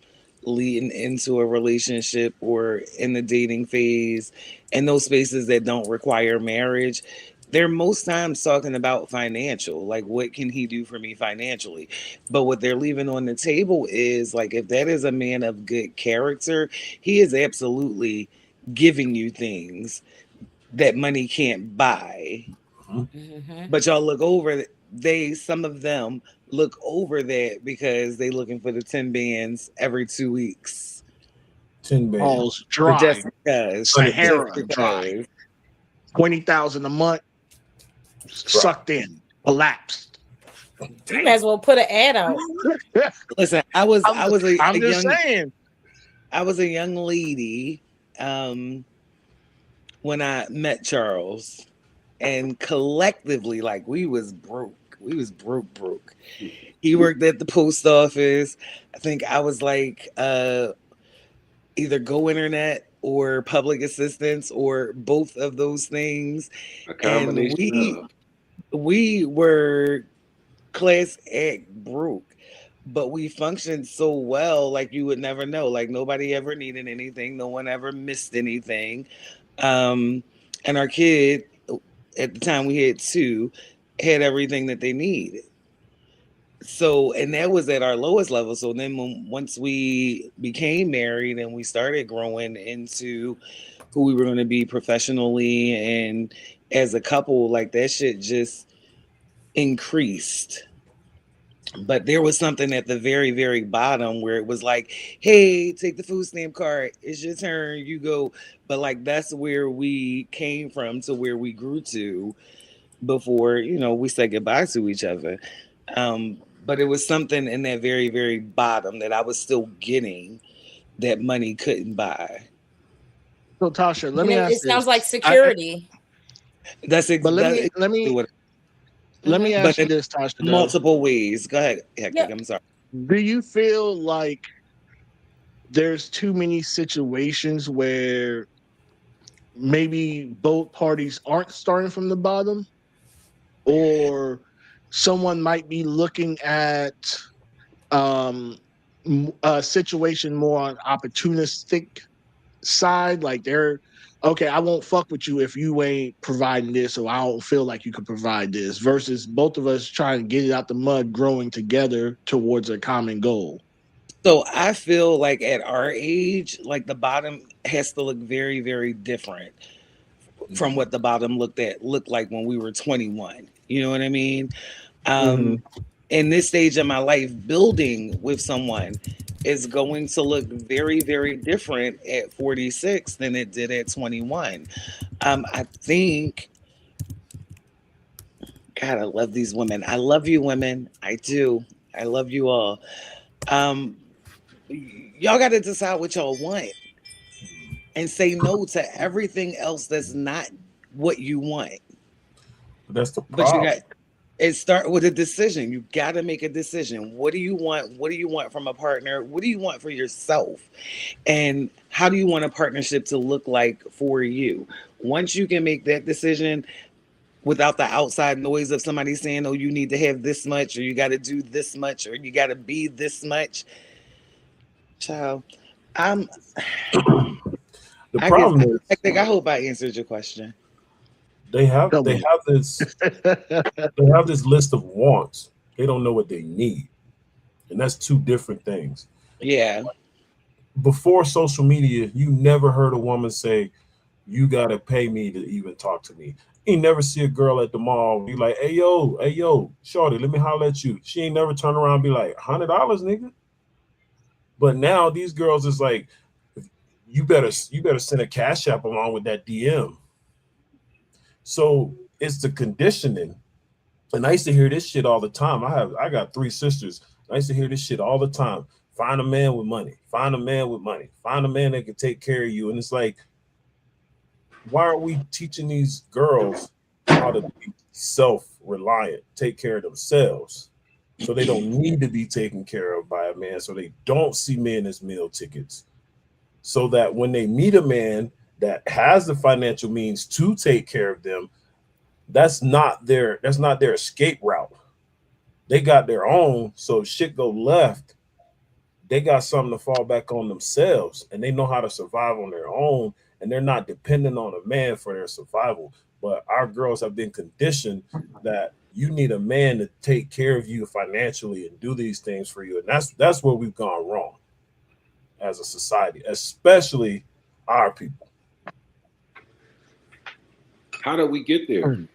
leading into a relationship or in the dating phase, and those spaces that don't require marriage, they're most times talking about financial, like what can he do for me financially? But what they're leaving on the table is like, if that is a man of good character, he is absolutely giving you things that money can't buy. But y'all look over some of them look over that because they looking for the 10 bands every 2 weeks. 10 bands. All's dry. Just because. Sahara dry. 20,000 a month. Sucked in. Collapsed. You might as well put an ad out. Listen, I was a young lady when I met Charles, and collectively, like, we was broke. We was broke. He worked at the post office. I think I was like either Go Internet or public assistance or both of those things. A combination and we were class act broke, but we functioned so well, like you would never know. Like nobody ever needed anything, no one ever missed anything. And our kid, at the time we had 2, had everything that they needed. So, and that was at our lowest level. So then once we became married and we started growing into who we were going to be professionally and as a couple, like that shit just increased. But there was something at the very, very bottom where it was like, hey, take the food stamp card. It's your turn. You go. But like, that's where we came from to where we grew to before, we said goodbye to each other. But it was something in that very, very bottom that I was still getting that money couldn't buy. So Tasha, let me ask you. It sounds like security. Let me ask you this, Tasha. Multiple ways. Go ahead, Hector. I'm sorry. Do you feel like there's too many situations where maybe both parties aren't starting from the bottom, or someone might be looking at a situation more on opportunistic side, like they're okay, I won't fuck with you if you ain't providing this, or I don't feel like you can provide this, versus both of us trying to get it out the mud, growing together towards a common goal? So I feel like at our age, like the bottom has to look very, very different from what the bottom looked like when we were 21. You know what I mean? In this stage of my life, building with someone is going to look very, very different at 46 than it did at 21. I think, God, I love these women. I love you, women. I do. I love you all. Y'all got to decide what y'all want and say no to everything else that's not what you want. That's the problem. It start with a decision. You got to make a decision. What do you want? What do you want from a partner? What do you want for yourself? And how do you want a partnership to look like for you? Once you can make that decision without the outside noise of somebody saying, oh, you need to have this much, or you got to do this much, or you got to be this much. Child, the problem is, I hope I answered your question. They have this list of wants. They don't know what they need. And that's 2 different things. Yeah. Before social media, you never heard a woman say, you gotta pay me to even talk to me. You never see a girl at the mall be like, hey yo, shorty, let me holler at you. She ain't never turn around and be like, $100, nigga. But now these girls is like, you better send a cash app along with that DM. So it's the conditioning. And I used to hear this shit all the time. I got 3 sisters. I used to hear this shit all the time. Find a man with money. Find a man with money. Find a man that can take care of you. And it's like, why aren't we teaching these girls how to be self-reliant, take care of themselves, so they don't need to be taken care of by a man, so they don't see men as meal tickets, so that when they meet a man that has the financial means to take care of them, that's not their escape route. They got their own, so if shit go left, they got something to fall back on themselves, and they know how to survive on their own, and they're not dependent on a man for their survival. But our girls have been conditioned that you need a man to take care of you financially and do these things for you. And that's where we've gone wrong as a society, especially our people. How did we get there?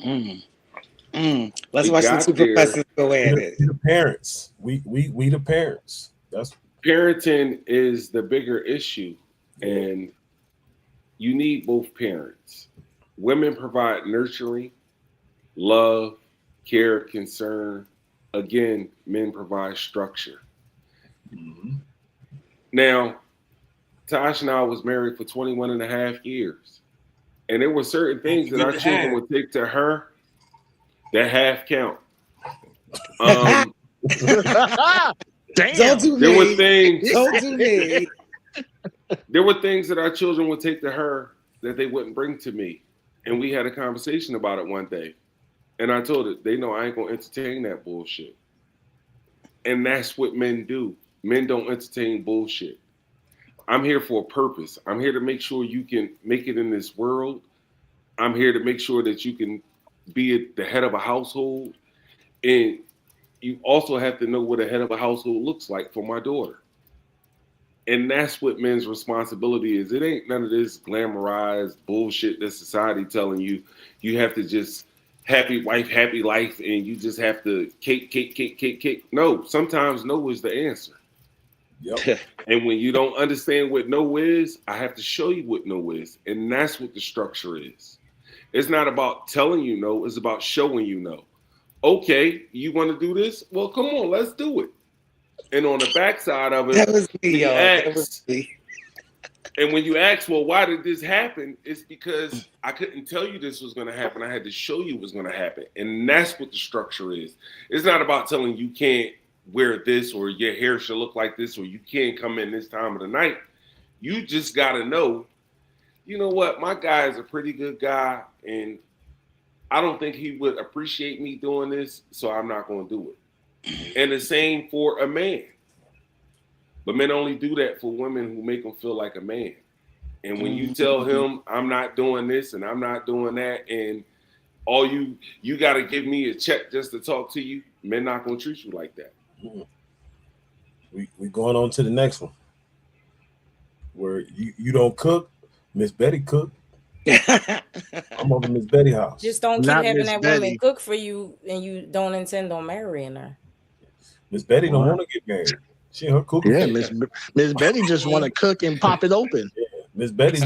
Let's We watch the got two there. professors go at it. We the parents. We the parents. That's Parenting is the bigger issue, and you need both parents. Women provide nurturing, love, care, concern. Again, men provide structure. Now, Tosh and I was married for 21 and a half years. And there were certain things that our children would take to her that half count. Damn. Don't do There me. were things. Don't do me. There were things that our children would take to her that they wouldn't bring to me. And we had a conversation about it one day. And I told her, they know I ain't gonna entertain that bullshit. And that's what men do. Men don't entertain bullshit. I'm here for a purpose. I'm here to make sure you can make it in this world. I'm here to make sure that you can be the head of a household. And you also have to know what a head of a household looks like for my daughter. And that's what men's responsibility is. It ain't none of this glamorized bullshit that society telling you you have to just happy wife, happy life, and you just have to cake. No, sometimes no is the answer. Yep. And when you don't understand what no is, I have to show you what no is. And that's what the structure is. It's not about telling you no, it's about showing you no. Okay, you want to do this? Well, come on, let's do it. And on the backside of it, That was me, y'all. That was me. And when you ask, well, why did this happen? It's because I couldn't tell you this was going to happen. I had to show you it was going to happen. And that's what the structure is. It's not about telling you can't wear this or your hair should look like this or you can't come in this time of the night. You just got to know, you know what? My guy is a pretty good guy and I don't think he would appreciate me doing this, so I'm not going to do it. And the same for a man. But men only do that for women who make them feel like a man. And when you tell him, I'm not doing this and I'm not doing that, and all you got to give me a check just to talk to you, men not going to treat you like that. We going on to the next one. Where you don't cook, Miss Betty cook. I'm over Miss Betty house. Just don't keep having that woman cook for you and you don't intend on marrying her. Miss Betty don't want to get married. She her cooking. Yeah, Miss Betty just want to cook and pop it open. Yeah, Miss Betty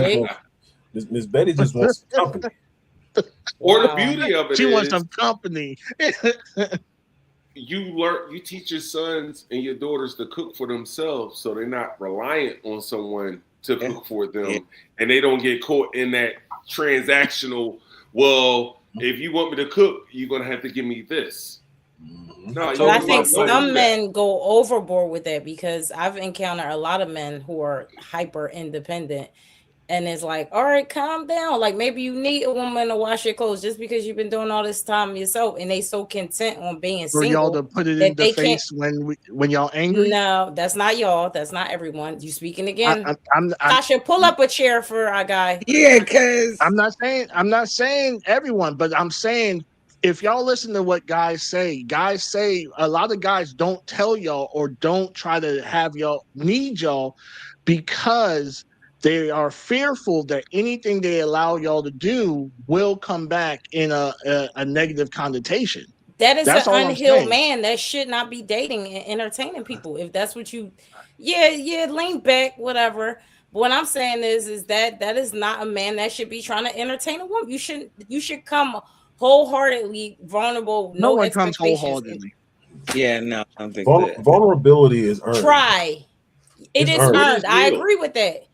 Miss Betty just wants some company. Or the beauty of it she is, wants some company. You teach your sons and your daughters to cook for themselves, so they're not reliant on someone to cook for them, and they don't get caught in that transactional. Well, if you want me to cook, you're gonna have to give me this. No, but I think some men go overboard with that because I've encountered a lot of men who are hyper independent. And it's like, all right, calm down. Like maybe you need a woman to wash your clothes just because you've been doing all this time yourself, and they so content on being for single. Y'all to put it in the face when y'all angry. No, that's not y'all. That's not everyone. You speaking again? I'm Tasha, pull up a chair for our guy. Yeah, because I'm not saying everyone, but I'm saying if y'all listen to what guys say a lot of guys don't tell y'all or don't try to have y'all need y'all because they are fearful that anything they allow y'all to do will come back in a negative connotation. That's an unhealed man that should not be dating and entertaining people. If that's what you, lean back, whatever. But what I'm saying is that is not a man that should be trying to entertain a woman. You should come wholeheartedly vulnerable. No one comes wholeheartedly. Yeah, no, I don't think vulnerability is earned. It is earned. I agree with that.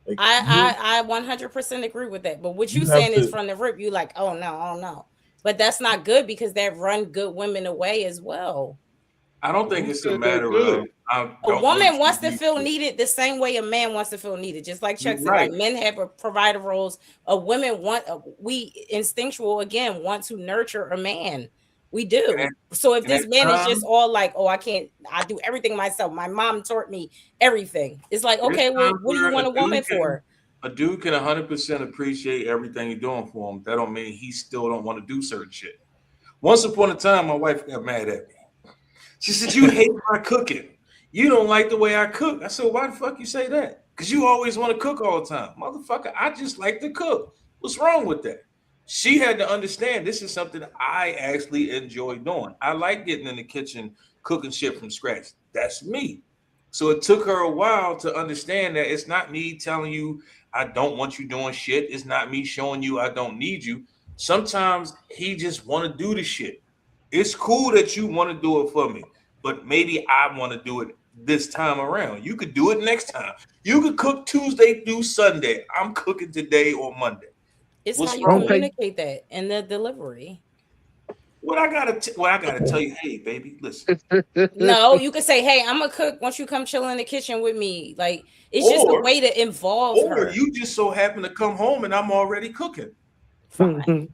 Like I 100% agree with that. But what you saying is from the rip, you like, oh no. But that's not good because that run good women away as well. I don't think it's a matter of a woman wants to feel needed the same way a man wants to feel needed. Just like Chuck said, like men have a provider roles. Women we instinctual again want to nurture a man. We do. So if this man is just all like, oh, I do everything myself. My mom taught me everything. It's like, okay, well, what do you want a woman for? A dude can 100% appreciate everything you're doing for him. That don't mean he still don't want to do certain shit. Once upon a time, my wife got mad at me. She said, you hate my cooking. You don't like the way I cook. I said, why the fuck you say that? Because you always want to cook all the time. Motherfucker, I just like to cook. What's wrong with that? she had to understand this is something I actually enjoy doing. I like getting in the kitchen, cooking shit from scratch. That's me. So it took her a while to understand that it's not me telling you I don't want you doing shit. It's not me showing you I don't need you. Sometimes he just want to do the shit. It's cool that you want to do it for me, but maybe I want to do it this time around. You could do it next time. You could cook Tuesday through Sunday. I'm cooking today or Monday. It's What's how you wrong? communicate that in the delivery. What I gotta tell you, hey baby, listen. No, you could say, hey, I'm gonna cook once you come chill in the kitchen with me. Like it's just a way to involve her. Or you just so happen to come home and I'm already cooking. Fine.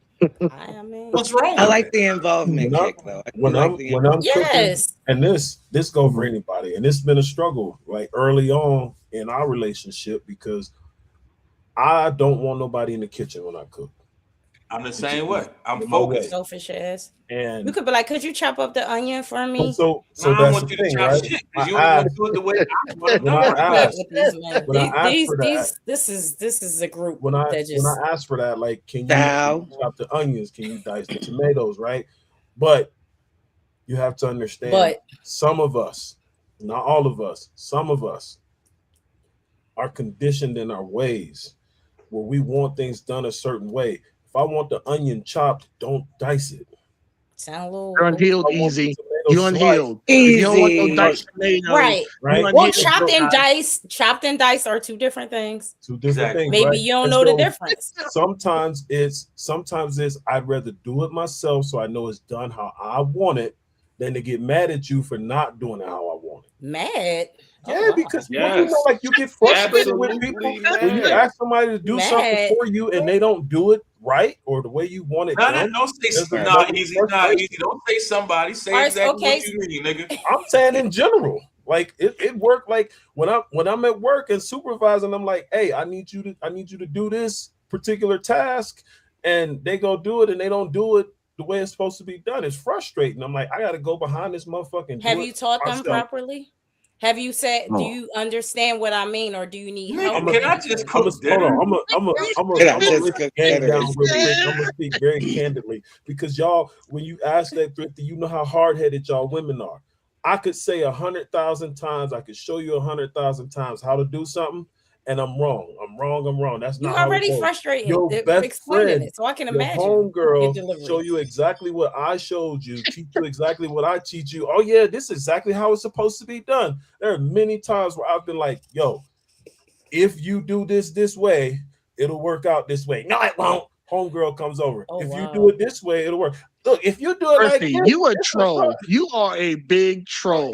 I mean, what's wrong? I like the involvement kick though. When I'm cooking, and this go for anybody, and it's been a struggle like early on in our relationship because I don't want nobody in the kitchen when I cook. I'm the same way. I'm focused. Selfish ass. And you could be like, could you chop up the onion for me? So I that's want the you to thing, chop right? shit because you don't want to do it the way I want to. This is a group when I that just ask for that, like, can you chop the onions? Can you dice the tomatoes? Right? But you have to understand, some of us, not all of us, some of us are conditioned in our ways where we want things done a certain way. If I want the onion chopped, don't dice it. Sound a little. You're unhealed easy. You're unhealed. Easy. You don't want no diced tomatoes. Right. Right. Well, chopped and diced are two different things. Two different things. Maybe right? you don't And know so the difference. Sometimes it's I'd rather do it myself so I know it's done how I want it than to get mad at you for not doing it how I want it. Mad? Yeah, because you know, like you get frustrated with people when you ask somebody to do something for you and they don't do it right or the way you want it done. Don't say easy. Don't say somebody. Say exactly what you mean, nigga. I'm saying in general. Like it worked. Like when I'm at work and supervising, I'm like, hey, I need you to do this particular task, and they go do it and they don't do it the way it's supposed to be done. It's frustrating. I'm like, I gotta go behind this motherfucking. Have you taught them properly? Have you said, do you understand what I mean, or do you need help? Can I just cook dinner? I'm gonna speak very candidly because y'all, when you ask that, Thrifty, you know how hard-headed y'all women are. I could say 100,000 times, I could show you 100,000 times how to do something, and I'm wrong. That's not. You're already frustrated. Your best explaining friend, it, so I can your imagine. Homegirl show you exactly what I showed you, teach you exactly what I teach you. Oh yeah, this is exactly how it's supposed to be done. There are many times where I've been like, yo, if you do this way, it'll work out this way. No, it won't. Homegirl comes over. If you do it this way, it'll work. Look, if you do it like this, you a troll. You are a big troll.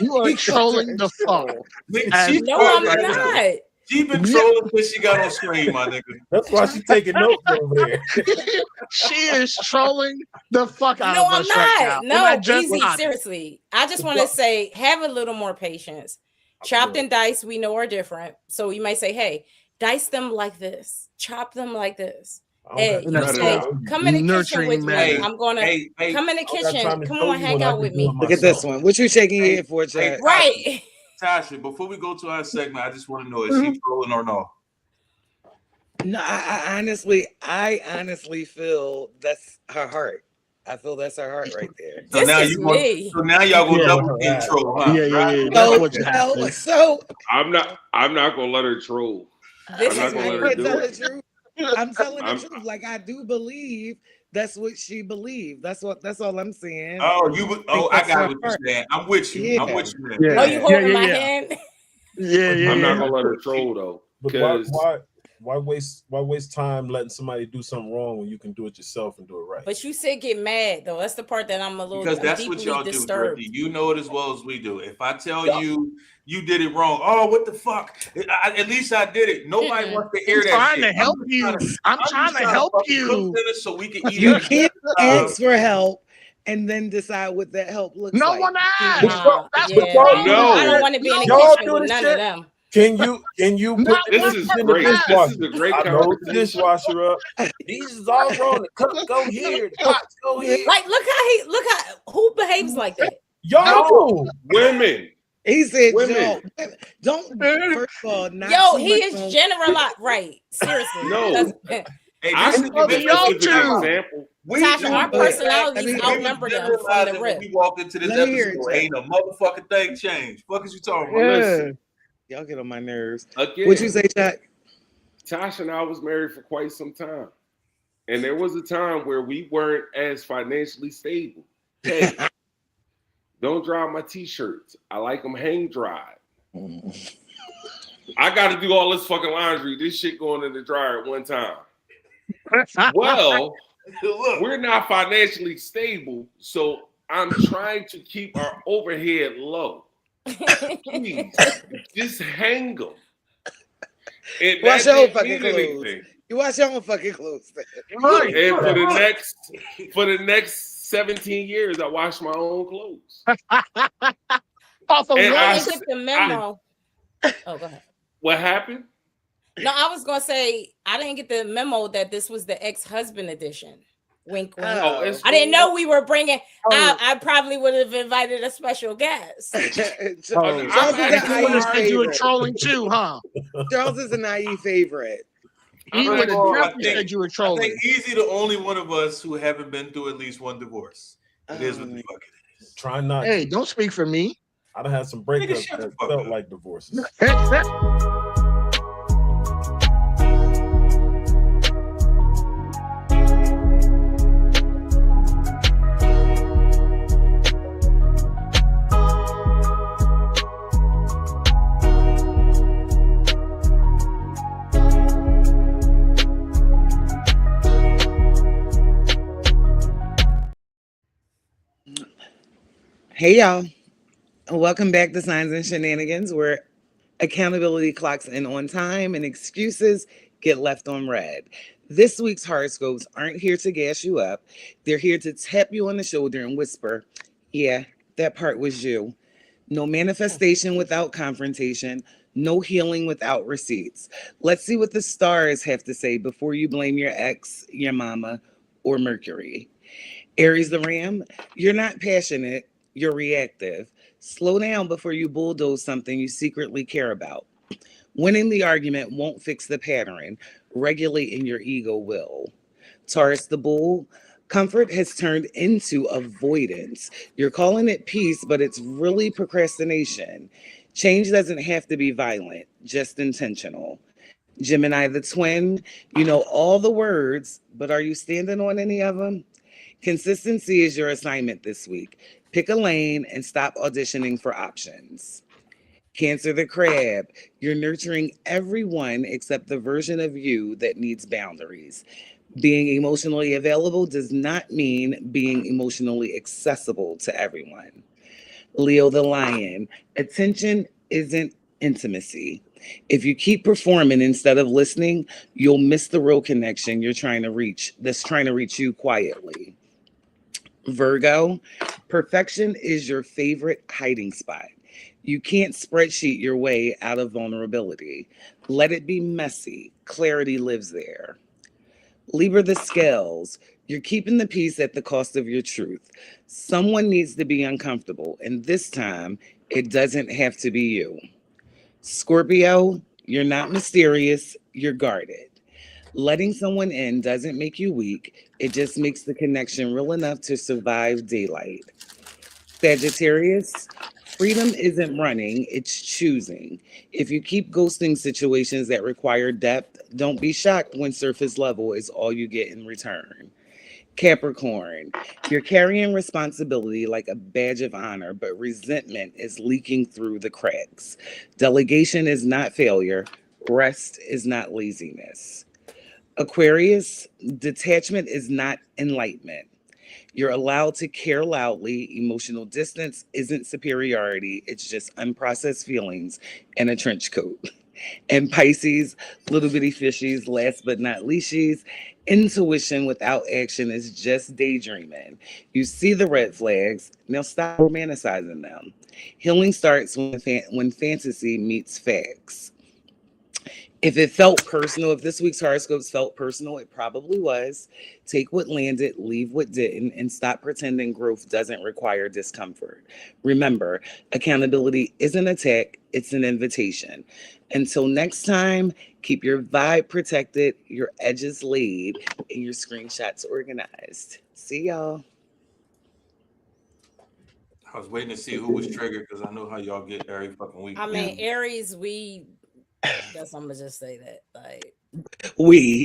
You are trolling the fuck. No, I'm not. She been trolling since she got on screen, my nigga. That's why she's taking notes over there. She is trolling the fuck out No, of us I'm right not. now. No, easy. Seriously. I just want to say, have a little more patience. Chopped and diced, we know are different. So you might say, hey, dice them like this. Chop them like this. Hey, you say, come in the kitchen with me. I'm going to come in the kitchen. Come on, hang out with me. Look at this one. What you shaking your head for, Chad? Right. Tasha, before we go to our segment, I just want to know, is she trolling or no? No, I honestly feel that's her heart. I feel that's her heart right there. So now y'all gonna double intro, huh? Yeah. So I'm not gonna let her troll. I'm not gonna let her do it. I'm telling the truth. Like I do believe that's what she believed. That's all I'm saying. I got what you're saying. I'm with you. Yeah. I'm with you, man. Yeah. Oh, you holding my hand? I'm not gonna let her troll though. Because why waste time letting somebody do something wrong when you can do it yourself and do it right? But you said get mad though. That's the part that I'm a little because that's what y'all disturbed. do. You know it as well as we do. If I tell you did it wrong, oh, what the fuck? At least I did it. Nobody wants to hear that. I'm trying to help you. I'm trying to help you. So we can eat. You can't ask for help and then decide what that help looks like. No one asked. I don't want to be in the kitchen with none of them. Can you put this is great. This is a great conversation. The dishwasher up. These is all wrong. The cup go here. The pots go here. Like look how who behaves like that? Y'all women. He said, women. Don't first of all, not he is generalized. Right. Seriously. No. Hey, I this can is give a y'all specific two. example. Tasha, our personalities outnumber them from the when rip. we walked into this Let me hear episode. it, Ain't a motherfucking thing changed. Fuck is you talking about? Yeah. Listen, Y'all get on my nerves. again, What you say, Jack? Tasha and I was married for quite some time. And there was a time where we weren't as financially stable. Hey, don't dry my t-shirts. I like them hang dried. I got to do all this fucking laundry. This shit going in the dryer at one time. Well, we're not financially stable, so I'm trying to keep our overhead low. Please, just hang them. And Wash that your own didn't fucking mean clothes. anything. You wash your own fucking clothes. Right. And for the next 17 years, I washed my own clothes. Off of And I didn't get the memo. Oh, go ahead. What happened? No, I was gonna say I didn't get the memo that this was the ex-husband edition. Wink, wink. Oh. I didn't know we were bringing. I probably would have invited a special guest. Oh, Charles is an you would have IE said you were favorite. trolling too, huh? Charles is an IE favorite. He would have definitely said you were I trolling. think Easy the only one of us who haven't been through at least one divorce. It is what the fuck it is. Try not. Hey, don't speak for me. I done had some breakups shut the that fuck felt up. like divorces. Hey, y'all. Welcome back to Signs and Shenanigans, where accountability clocks in on time and excuses get left on red. This week's horoscopes aren't here to gas you up. They're here to tap you on the shoulder and whisper, yeah, that part was you. No manifestation without confrontation. No healing without receipts. Let's see what the stars have to say before you blame your ex, your mama, or Mercury. Aries the Ram, you're not passionate, you're reactive. Slow down before you bulldoze something you secretly care about. Winning the argument won't fix the pattern. Regulating your ego will. Taurus the Bull, comfort has turned into avoidance. You're calling it peace, but it's really procrastination. Change doesn't have to be violent, just intentional. Gemini the Twin, you know all the words, but are you standing on any of them? Consistency is your assignment this week. Pick a lane and stop auditioning for options. Cancer the Crab, you're nurturing everyone except the version of you that needs boundaries. Being emotionally available does not mean being emotionally accessible to everyone. Leo the Lion, attention isn't intimacy. If you keep performing instead of listening, you'll miss the real connection you're trying to reach, that's trying to reach you quietly. Virgo, perfection is your favorite hiding spot. You can't spreadsheet your way out of vulnerability. Let it be messy. Clarity lives there. Libra the Scales, you're keeping the peace at the cost of your truth. Someone needs to be uncomfortable, and this time, it doesn't have to be you. Scorpio, you're not mysterious, you're guarded. Letting someone in doesn't make you weak, it just makes the connection real enough to survive daylight. Sagittarius, freedom isn't running, it's choosing. If you keep ghosting situations that require depth, don't be shocked when surface level is all you get in return. Capricorn, you're carrying responsibility like a badge of honor, but resentment is leaking through the cracks. Delegation is not failure, rest is not laziness. Aquarius, detachment is not enlightenment. You're allowed to care loudly. Emotional distance isn't superiority, it's just unprocessed feelings and a trench coat. And Pisces, little bitty fishies, last but not leashies, intuition without action is just daydreaming. You see the red flags, now stop romanticizing them. Healing starts when fantasy meets facts. If it felt personal, if this week's horoscopes felt personal, it probably was. Take what landed, leave what didn't, and stop pretending growth doesn't require discomfort. Remember, accountability isn't an attack, it's an invitation. Until next time, keep your vibe protected, your edges laid, and your screenshots organized. See y'all. I was waiting to see who was triggered because I know how y'all get every fucking week. I mean, Aries, guess I'm gonna just say that. Like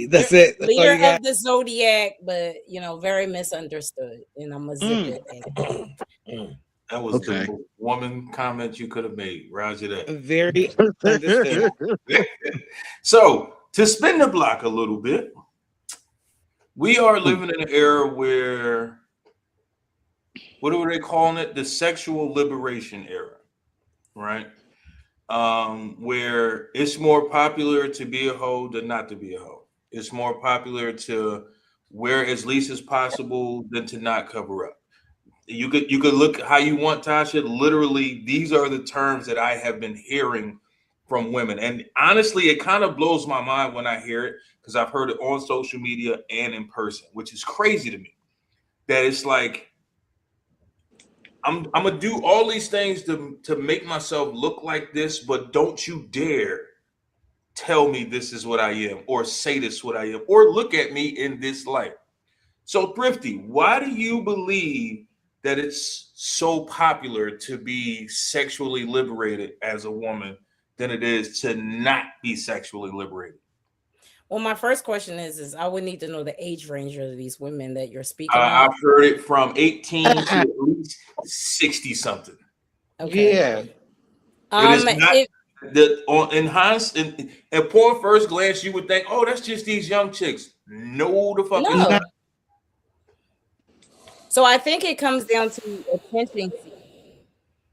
that's it. That's leader of the zodiac, but very misunderstood. And I'm gonna zip it. That was the most woman comment you could have made. Roger that. Very understood. So to spin the block a little bit, we are living in an era where, what are they calling it? The sexual liberation era, right? Where it's more popular to be a hoe than not to be a hoe. It's more popular to wear as least as possible than to not cover up. You could look how you want, Tasha. Literally, these are the terms that I have been hearing from women. And honestly, it kind of blows my mind when I hear it, because I've heard it on social media and in person, which is crazy to me. That it's like, I'm gonna do all these things to make myself look like this, but don't you dare tell me this is what I am, or say this is what I am, or look at me in this light. So Thrifty, why do you believe that it's so popular to be sexually liberated as a woman than it is to not be sexually liberated? Well, my first question is I would need to know the age range of these women that you're speaking of. I've heard it from 18 to at least 60 something. Okay. Yeah. In hindsight, upon first glance, you would think, oh, that's just these young chicks. No, the fuck is not. So I think it comes down to attention seeking.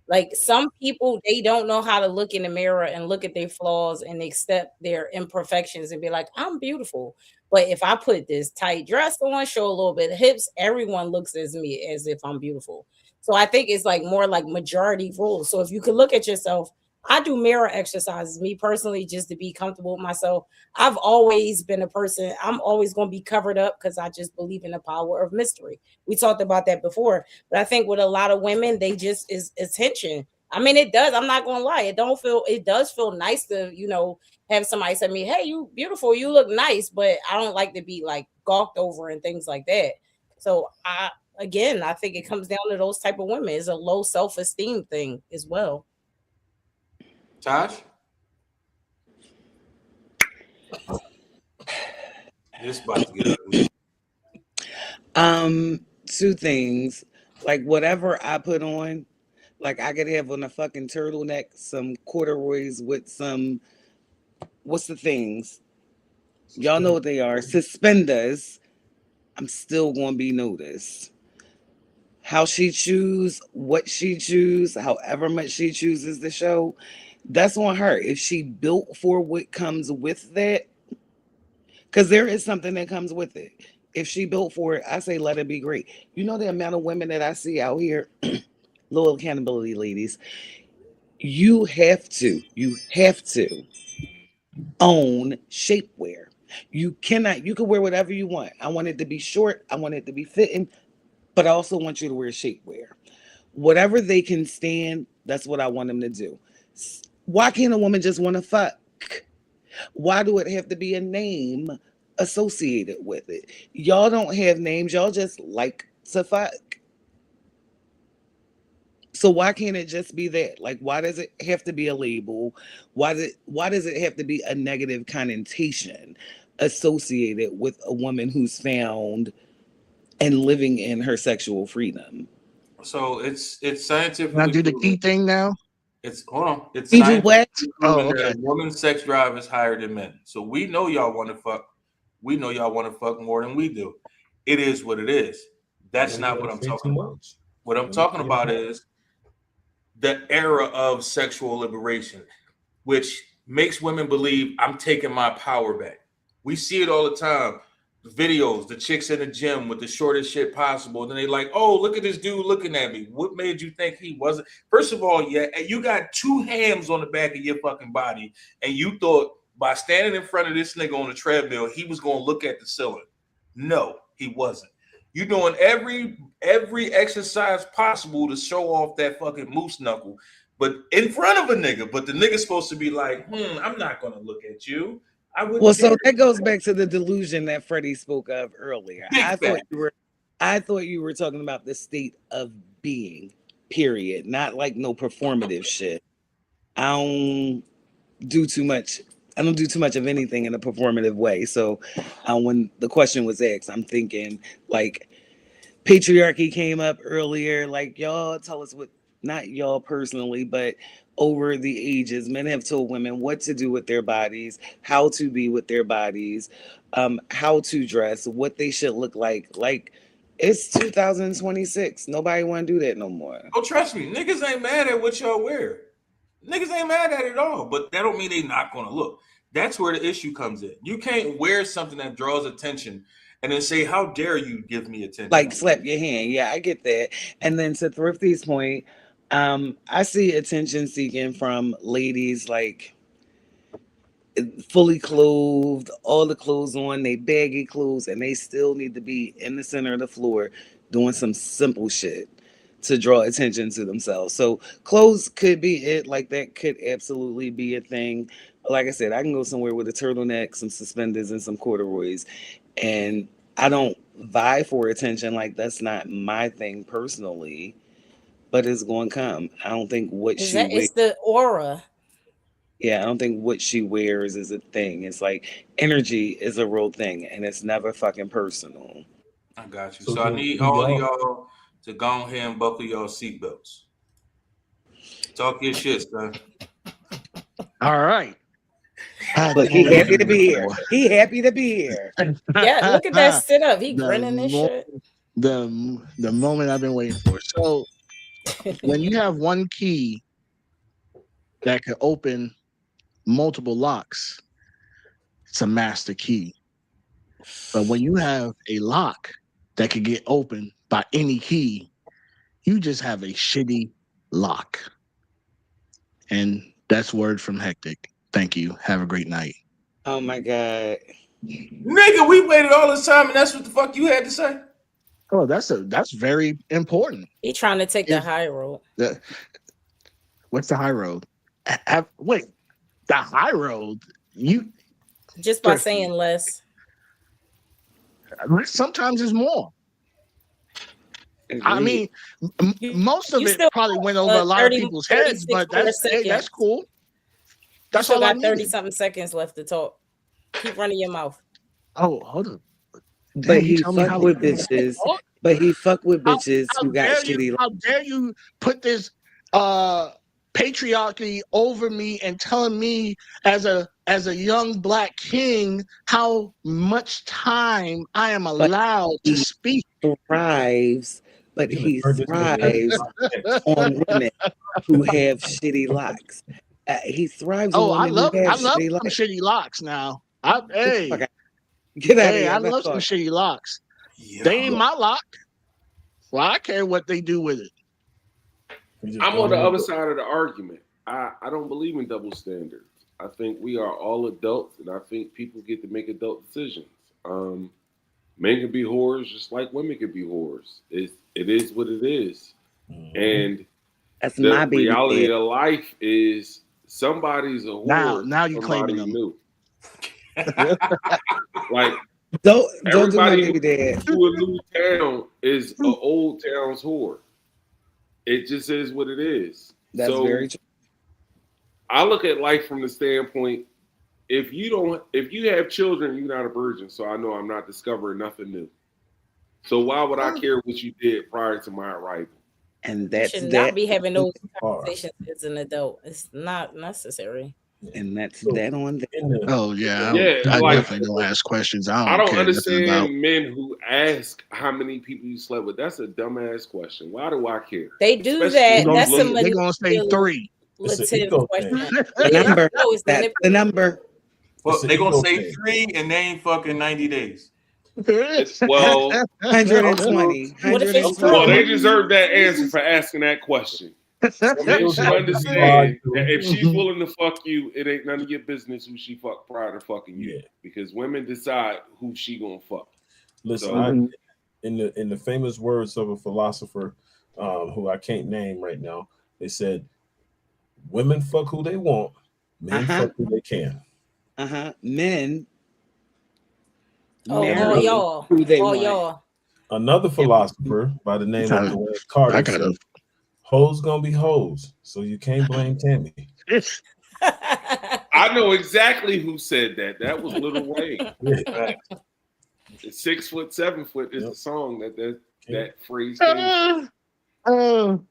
Like some people, they don't know how to look in the mirror and look at their flaws and accept their imperfections and be like, I'm beautiful. But if I put this tight dress on, show a little bit of hips, everyone looks at me as if I'm beautiful. So I think it's like more like majority rules. So if you could look at yourself, I do mirror exercises, me personally, just to be comfortable with myself. I've always been a person, I'm always going to be covered up because I just believe in the power of mystery. We talked about that before, but I think with a lot of women, they just is attention. I mean, it does. I'm not going to lie. It does feel nice to, have somebody say to me, hey, you beautiful, you look nice, but I don't like to be like gawked over and things like that. So I think it comes down to those type of women. It's a low self-esteem thing as well. Josh? This about to get ugly. Two things. Like whatever I put on, like I could have on a fucking turtleneck, some corduroys with some, what's the things? Y'all know what they are. Suspenders. I'm still gonna be noticed. How she choose, what she choose, however much she chooses to show, that's on her. If she built for what comes with that, because there is something that comes with it. If she built for it, I say let it be great. You know the amount of women that I see out here, little accountability ladies, you have to own shapewear. You can wear whatever you want. I want it to be short, I want it to be fitting, but I also want you to wear shapewear. Whatever they can stand, that's what I want them to do. Why can't a woman just want to fuck? Why do it have to be a name associated with it? Y'all don't have names. Y'all just like to fuck. So why can't it just be that? Like, why does it have to be a label? Why does it have to be a negative connotation associated with a woman who's found and living in her sexual freedom? So it's scientifically. Now do the key thing now. It's hold on. It's what? Oh, okay. Women's sex drive is higher than men. So we know y'all want to fuck. We know y'all want to fuck more than we do. It is what it is. That's not what I'm talking about. What I'm talking about is the era of sexual liberation, which makes women believe I'm taking my power back. We see it all the time. Videos, the chicks in the gym with the shortest shit possible. Then they like, oh, look at this dude looking at me. What made you think he wasn't? First of all, yeah, you got two hams on the back of your fucking body, and you thought by standing in front of this nigga on the treadmill, he was going to look at the ceiling. No, he wasn't. You doing every exercise possible to show off that fucking moose knuckle, but in front of a nigga. But the nigga's supposed to be like, I'm not going to look at you. Well, so that goes back to the delusion that Freddie spoke of earlier. I thought you were talking about the state of being, period, not like no performative shit. I don't do too much of anything in a performative way. So when the question was asked, I'm thinking like patriarchy came up earlier. Like, y'all tell us what, not y'all personally, but over the ages, men have told women what to do with their bodies, how to be with their bodies, how to dress, what they should look like. Like, it's 2026. Nobody want to do that no more. Oh, trust me, niggas ain't mad at what y'all wear. Niggas ain't mad at it at all, but that don't mean they not gonna look. That's where the issue comes in. You can't wear something that draws attention and then say, how dare you give me attention? Like slap your hand. Yeah, I get that. And then to Thrifty's point, I see attention seeking from ladies like fully clothed, all the clothes on, they baggy clothes, and they still need to be in the center of the floor doing some simple shit to draw attention to themselves. So clothes could be it. Like, that could absolutely be a thing. Like I said, I can go somewhere with a turtleneck, some suspenders, and some corduroys, and I don't vie for attention. Like, that's not my thing personally, but it's going to come. I don't think what she wears. It's the aura. Yeah, I don't think what she wears is a thing. It's like energy is a real thing, and it's never fucking personal. I got you. So I need all of y'all to go ahead and buckle your seatbelts. Talk your shit, son. All right. Look, he happy to be here. He happy to be here. Yeah, look at that sit up. He grinning and shit. The moment I've been waiting for. So when you have one key that can open multiple locks, it's a master key. But when you have a lock that can get opened by any key, you just have a shitty lock. And that's word from Hectic. Thank you. Have a great night. Oh my God. Nigga, we waited all this time and that's what the fuck you had to say? Oh, that's very important. He trying to take the high road. What's the high road? Wait, the high road? You just by saying less. Sometimes it's more. I mean, most of it probably went over a lot of people's heads, but that's cool. That's all I got 30-something seconds left to talk. Keep running your mouth. Oh, hold on. But he fuck with bitches. But he fuck with bitches who got shitty. How dare you put this patriarchy over me and telling me as a young Black king how much time I am allowed to speak? Thrives, but he thrives on women who have shitty locks. He thrives on women who have shitty locks. Shitty locks now. I love some shitty locks. Yeah. They ain't my lock. Well, I care what they do with it. I'm on the other side of the argument. I don't believe in double standards. I think we are all adults, and I think people get to make adult decisions. Men can be whores just like women can be whores. It is what it is. Mm-hmm. And that's the reality of life is somebody's a whore. Now you're claiming them. New. Like don't do my baby dad. To a new town is an old town's whore. It just is what it is. That's very true. I look at life from the standpoint: if you have children, you're not a virgin. So I know I'm not discovering nothing new. So why would I care what you did prior to my arrival? And that's you should not be having those conversations as an adult. It's not necessary. And that's that on there. Oh yeah, I definitely don't ask questions. I don't understand men who ask how many people you slept with. That's a dumbass question. Why do I care? They do that. That's they're gonna say 3. Question. The number. Well, they're gonna say 3 and they ain't fucking 90 days. Well, 120. Well, they deserve that answer for asking that question. Men should understand that if she's willing to fuck you, it ain't none of your business who she fuck prior to fucking you. Because women decide who she gonna fuck. Listen, in the famous words of a philosopher who I can't name right now, they said, "Women fuck who they want, men fuck who they can." Men. All y'all. Another philosopher by the name of Dwayne Carter said, "Hoes gonna be hoes, so you can't blame Tammy." I know exactly who said that. That was Lil Wayne. It's 6 foot, 7 foot is the song that phrase came from.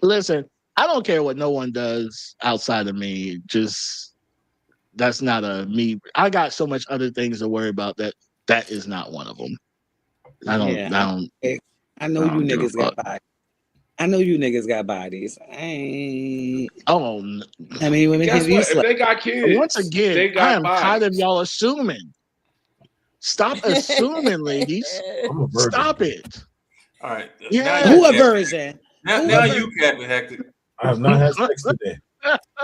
Listen, I don't care what no one does outside of me. Just that's not a me. I got so much other things to worry about that is not one of them. I know you niggas got bodies. I know you niggas got bodies. Women guess can be what? If they got kids, once again, they got I am bodies. tired of y'all assuming. Stop assuming, ladies. Stop it. All right. Yeah. Who a virgin? Now you capping, Hector. I have not had sex today.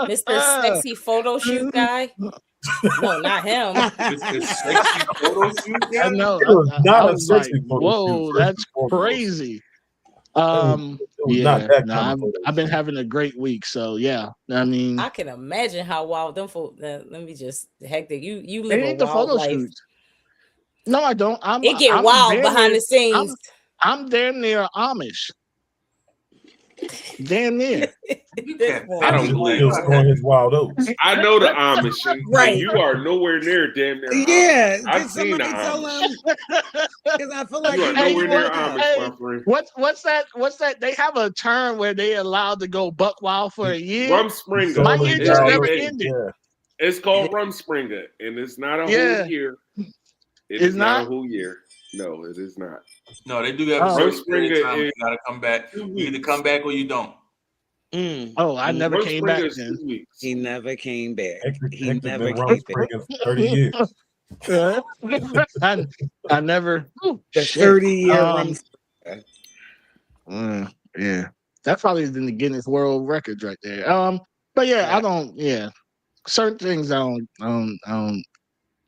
Mr. Sexy Photo Shoot guy. No, not him. Mr. Sexy Photo Shoot guy. I know. Not I a was sexy like, photo whoa, shoot, that's first and foremost. crazy. not that kind of photo I've been having a great week, so yeah. I mean, I can imagine how wild them folks. Let me just Hector. You it live a ain't the wild photo life. shoot. No, I don't. It get wild behind the scenes. I'm damn near Amish. Damn near. I don't believe his wild oats. I know the Amish, and Right. you are nowhere near damn near. Yeah, Amish. I've seen the Amish. Because I feel like You are nowhere near Amish, my friend. What's that? They have a term where they allowed to go buck wild for a year. Rumspringa. My year just never ended. It's called Rumspringa, and it's not a whole year. It's not a whole year. No, it is not. No, they do have a certain period of time. You gotta come back. You either come back or you don't. Oh, I never came back then. He never came back. He never came back. 30 years. I never. The 30-year yeah, that's probably in the Guinness World Records right there. But yeah, I don't. Yeah, certain things I don't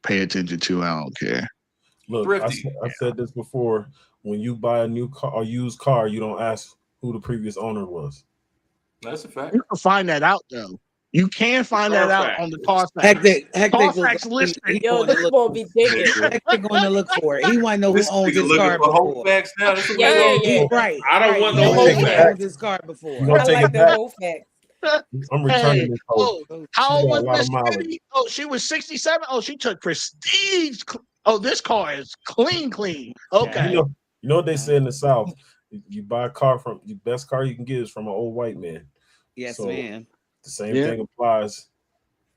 pay attention to. I don't care. Look, I said this before. When you buy a new car or used car, you don't ask who the previous owner was. That's a fact. You can find that out though. You can find that out on the Carfax. Carfax listing. Yo, this won't be digging. Hector going to look for it. He want to know who owns his car before. Yeah. Right. I don't want no whole who facts. owns his car before. I like the whole fact. I'm returning this whole. How old was Miss Kitty? Oh, she was 67. Oh, she took prestige. Oh, this car is clean. Okay. You know what they say in the South? You buy a car from the best car you can get is from an old white man. Yes, so man. The same thing applies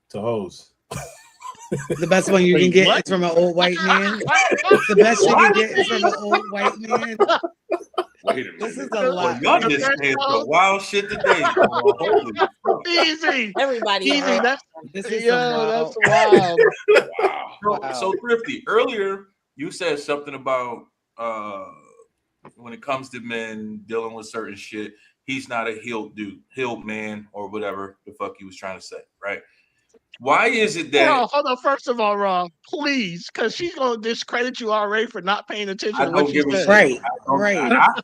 to hoes. The best one you can get is from an old white man. The best you can get is from an old white man. Wait a minute. This is a lot. Y'all just saying some wild shit today. Easy. Everybody. Easy. That's wild. Wow. So Thrifty, earlier you said something about when it comes to men dealing with certain shit, he's not a healed man, or whatever the fuck he was trying to say, right? Why is it that? Hold on. First of all, Ron, please, because she's gonna discredit you already for not paying attention to what you said. Right.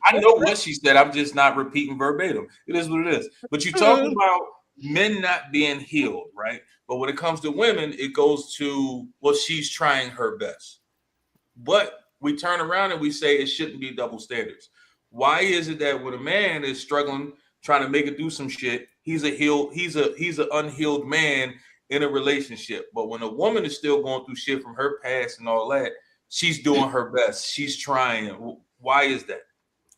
I know what she said. I'm just not repeating verbatim. It is what it is. But you talking about men not being healed, right? But when it comes to women, it goes to, well, she's trying her best. But we turn around and we say it shouldn't be double standards. Why is it that when a man is struggling, trying to make it do some shit, he's an unhealed man in a relationship? But when a woman is still going through shit from her past and all that, she's doing her best. She's trying. Why is that?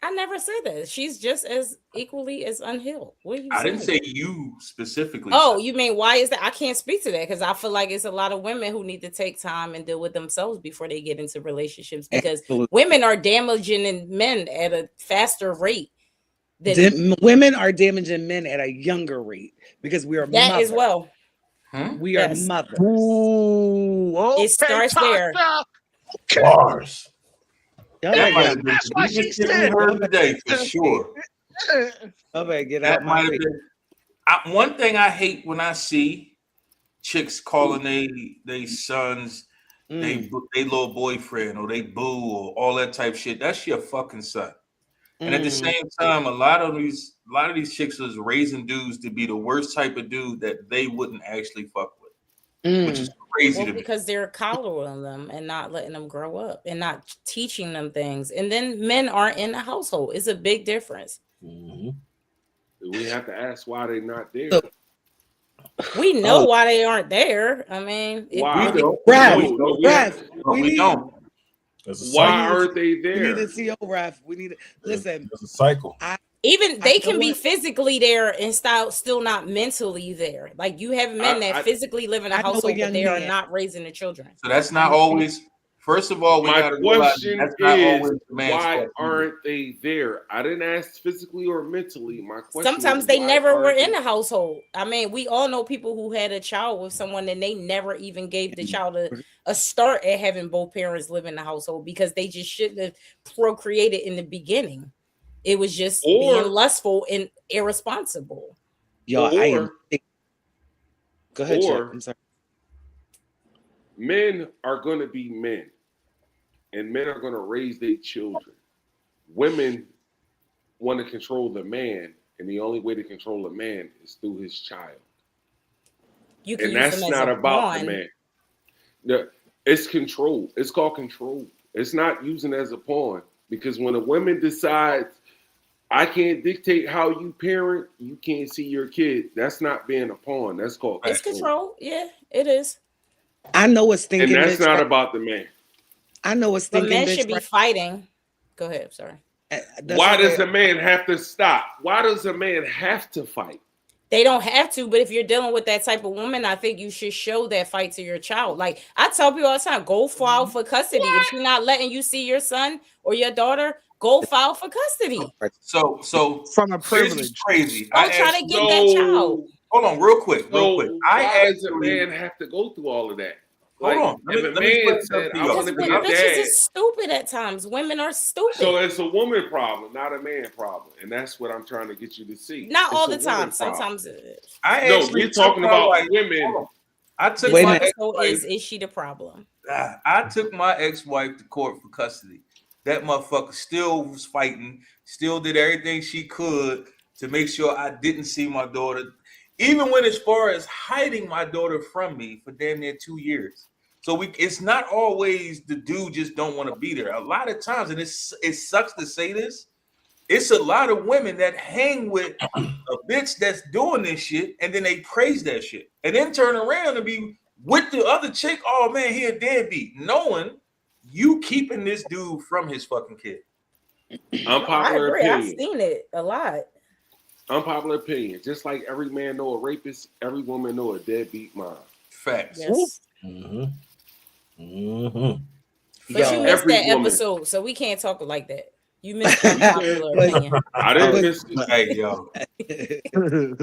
I never said that. She's just as equally as unhealed. What are you saying? I didn't say you specifically. Oh, you mean why is that? I can't speak to that because I feel like it's a lot of women who need to take time and deal with themselves before they get into relationships, because women are damaging men at a faster rate. Women are damaging men at a younger rate because we are that mothers. as well. We are mothers. Ooh, okay, it starts there. Bars. That's why she said today for sure. Get That out my might way. have been. One thing I hate when I see chicks calling they sons they little boyfriend or they boo or all that type shit. That's your fucking son. And at the same time, a lot of these chicks is raising dudes to be the worst type of dude that they wouldn't actually fuck with, which is crazy to me. Because they're coddling them and not letting them grow up and not teaching them things. And then men aren't in the household. It's a big difference. We have to ask why they're not there. We know why they aren't there. I mean, why? We don't. Why aren't they there? We need to see Raf. We need to listen. There's a cycle. Even they can be physically there and still not mentally there. Like you have men that physically live in a household, but they are not raising the children. So that's not always. First of all, my question is why aren't they there? I didn't ask physically or mentally. My question. Sometimes they never were in the household. I mean, we all know people who had a child with someone and they never even gave the child a start at having both parents live in the household because they just shouldn't have procreated in the beginning. It was just being lustful and irresponsible. Go ahead, Chuck. I'm sorry. Men are going to be men, and men are going to raise their children. Women want to control the man, and the only way to control a man is through his child. And that's not about the man. It's control. It's called control. It's not using as a pawn, because when a woman decides, I can't dictate how you parent, you can't see your kid, that's not being a pawn. That's called control. It's control. Yeah, it is. I know it's thinking. And that's not about the man. I know it's thinking. The men should be fighting. Go ahead. I'm sorry. Why does a man have to stop? Why does a man have to fight? They don't have to, but if you're dealing with that type of woman, I think you should show that fight to your child. Like I tell people all the time, go file for custody. If she's not letting you see your son or your daughter, go file for custody. So from a privilege, is crazy. I'm trying to get that child. Hold on, real quick. Why does a man have to go through all of that? Hold on. If a man said, I want to be a dad. Bitches is stupid at times. Women are stupid. So it's a woman problem, not a man problem. And that's what I'm trying to get you to see. Not all the time. Sometimes it is. We're talking about women. I took my ex-wife. Is she the problem? I took my ex-wife to court for custody. That motherfucker still was fighting, still did everything she could to make sure I didn't see my daughter. Even went as far as hiding my daughter from me for damn near 2 years. So it's not always the dude just don't want to be there. A lot of times, and it sucks to say this, it's a lot of women that hang with a bitch that's doing this shit, and then they praise that shit, and then turn around and be with the other chick. Oh man, he a deadbeat, knowing you keeping this dude from his fucking kid. Unpopular opinion. I've seen it a lot. Unpopular opinion. Just like every man know a rapist, every woman know a deadbeat mom. Facts. Yes. Mm-hmm. But you missed that episode, so we can't talk like that. You missed unpopular opinion. I didn't miss it. Hey, yo.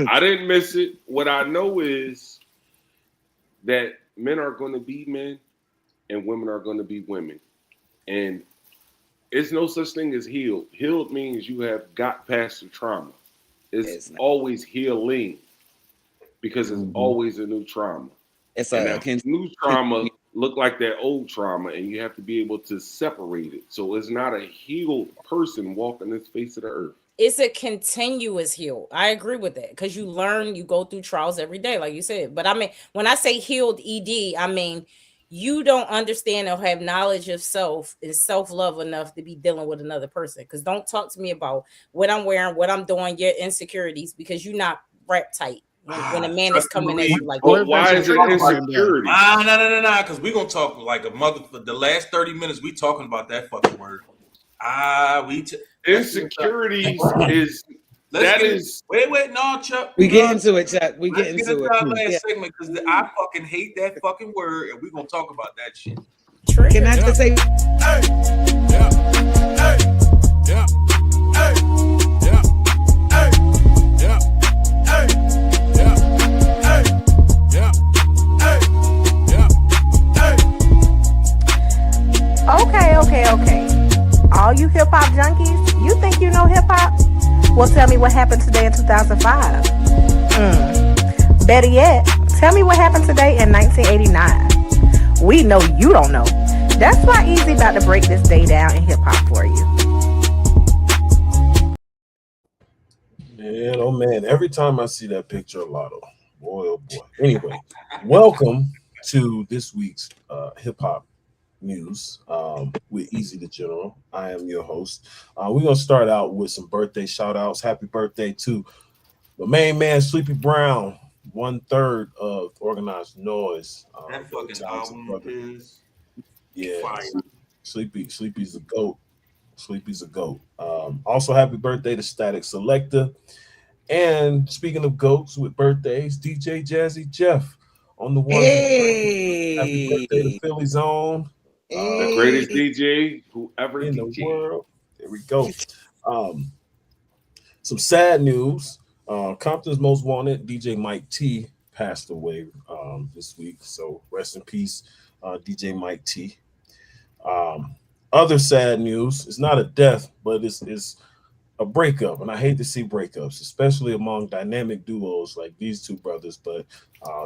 I didn't miss it. What I know is that men are going to be men and women are going to be women. And it's no such thing as healed. Healed means you have got past the trauma. It's always healing because it's always a new trauma. It's new trauma look like that old trauma, and you have to be able to separate it. So it's not a healed person walking this face of the earth. It's a continuous heal. I agree with that because you learn, you go through trials every day, like you said. But I mean, when I say healed ED, I mean you don't understand or have knowledge of self and self-love enough to be dealing with another person. Because don't talk to me about what I'm wearing, what I'm doing, your insecurities, because you're not wrapped tight. When a man is coming at you like that. Why is it insecurity? No, because we're going to talk like a mother for the last 30 minutes. We talking about that fucking word. Insecurity is... Wait, no, Chuck. We get into it, Chuck. We get into it. Last segment because I fucking hate that fucking word, and we're going to talk about that shit. Can I just say... Okay. All you hip hop junkies, you think you know hip hop? Well, tell me what happened today in 2005. Better yet, tell me what happened today in 1989. We know you don't know. That's why Easy about to break this day down in hip-hop for you. Man, oh man, every time I see that picture of Lotto, boy, oh boy. Anyway, welcome to this week's hip-hop news with Easy the General. I am your host. We're going to start out with some birthday shout-outs. Happy birthday to the main man, Sleepy Brown, 1/3 of Organized Noise. That fucking album is fire. Sleepy's a goat. Sleepy's a goat. Also, happy birthday to Static Selector. And speaking of goats with birthdays, DJ Jazzy Jeff on the one. Hey. Happy birthday to Philly's own. The greatest DJ who ever in DJ. the world. There we go. Some sad news. Compton's Most Wanted, DJ Mike T, passed away this week. So rest in peace, DJ Mike T. Other sad news. It's not a death, but it's a breakup. And I hate to see breakups, especially among dynamic duos like these two brothers. But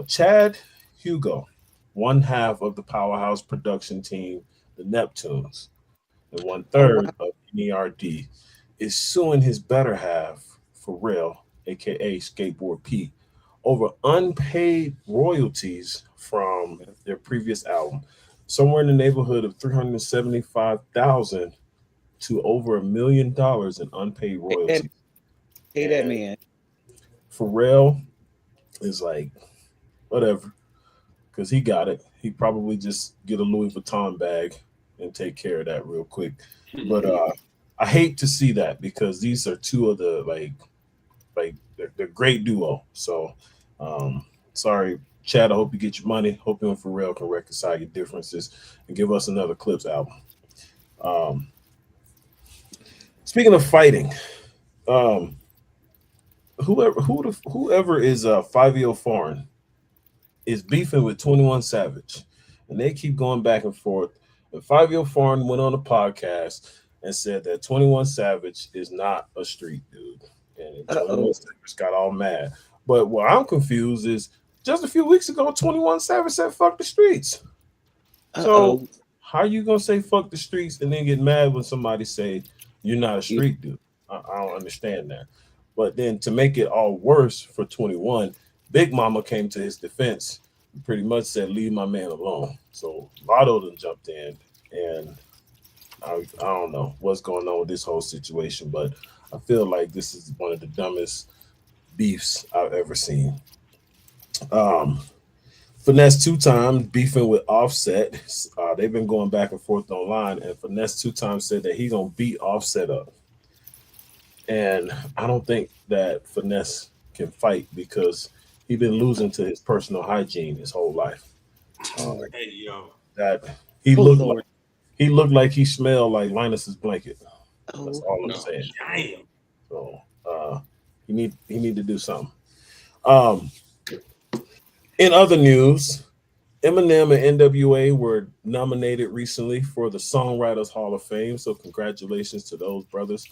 Chad Hugo, one half of the powerhouse production team, the Neptunes, and 1/3 of NERD, is suing his better half, Pharrell, aka Skateboard Pete, over unpaid royalties from their previous album, somewhere in the neighborhood of $375,000 to over $1 million in unpaid royalties. Hey, that man. Pharrell is like, whatever, because he got it. He probably just get a Louis Vuitton bag and take care of that real quick. But I hate to see that because these are two of the like they're great duo. So sorry, Chad. I hope you get your money. Hope you and Pharrell can reconcile your differences and give us another Clips album. Speaking of fighting, whoever is 5 Foreign is beefing with 21 Savage, and they keep going back and forth. And 5 Foreign went on a podcast and said that 21 Savage is not a street dude, and 21 Savage got all mad. But what I'm confused is just a few weeks ago, 21 Savage said "fuck the streets." So how are you gonna say "fuck the streets" and then get mad when somebody say you're not a street dude? I don't understand that. But then to make it all worse for 21, Big Mama came to his defense and pretty much said, "Leave my man alone." So Lotto done jumped in, and I don't know what's going on with this whole situation, but I feel like this is one of the dumbest beefs I've ever seen. Finesse 2 times beefing with Offset. They've been going back and forth online, and Finesse 2 times said that he's gonna beat Offset up. And I don't think that Finesse can fight because he's been losing to his personal hygiene his whole life. Hey yo, that he looked like he smelled like Linus's blanket. That's all I'm saying. Damn. So he need to do something. In other news, Eminem and NWA were nominated recently for the Songwriters Hall of Fame. So congratulations to those brothers.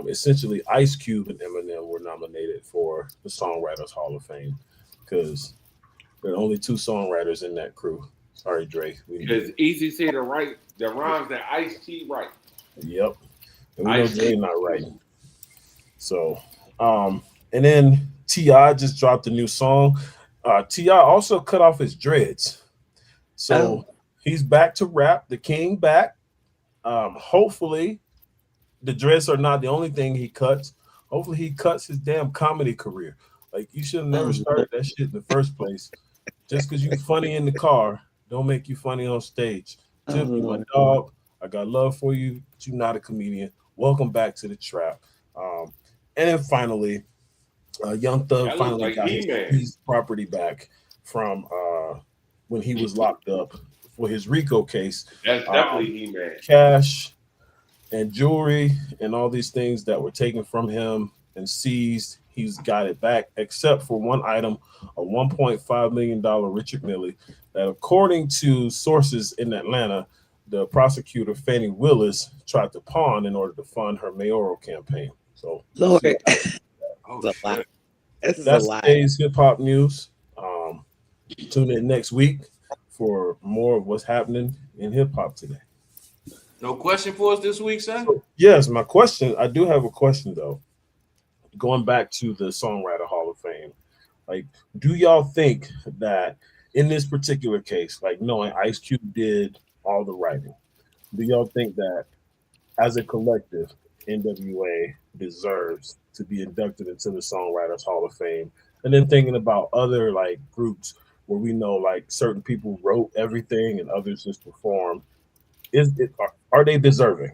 Essentially, Ice Cube and Eminem were nominated for the Songwriters Hall of Fame because there are only 2 songwriters in that crew. Sorry, Dre. Because Easy say the rhymes that Ice-T write. Yep. And we know Dre not writing. So, and then T.I. just dropped a new song. T.I. also cut off his dreads. So he's back to rap, the king back. Hopefully the dreads are not the only thing he cuts. Hopefully he cuts his damn comedy career. Like, you should have never started that shit in the first place. Just because you're funny in the car, don't make you funny on stage. Tip, you my dog. I got love for you, but you're not a comedian. Welcome back to the trap. And then finally, Young Thug finally got his property back from when he was locked up for his RICO case. That's definitely He-Man. Cash and jewelry and all these things that were taken from him and seized. He's got it back, except for one item, a $1.5 million Richard Mille, that according to sources in Atlanta, the prosecutor Fannie Willis tried to pawn in order to fund her mayoral campaign. So Lord, Oh, that's a lot. shit. This is a that's lot. today's hip hop news. Tune in next week for more of what's happening in hip hop today. No question for us this week, son? So, yes, my question. I do have a question though. Going back to the Songwriter Hall of Fame, like, do y'all think that in this particular case, like knowing Ice Cube did all the writing, do y'all think that as a collective, NWA deserves to be inducted into the Songwriters Hall of Fame? And then thinking about other like groups where we know like certain people wrote everything and others just performed, are they deserving?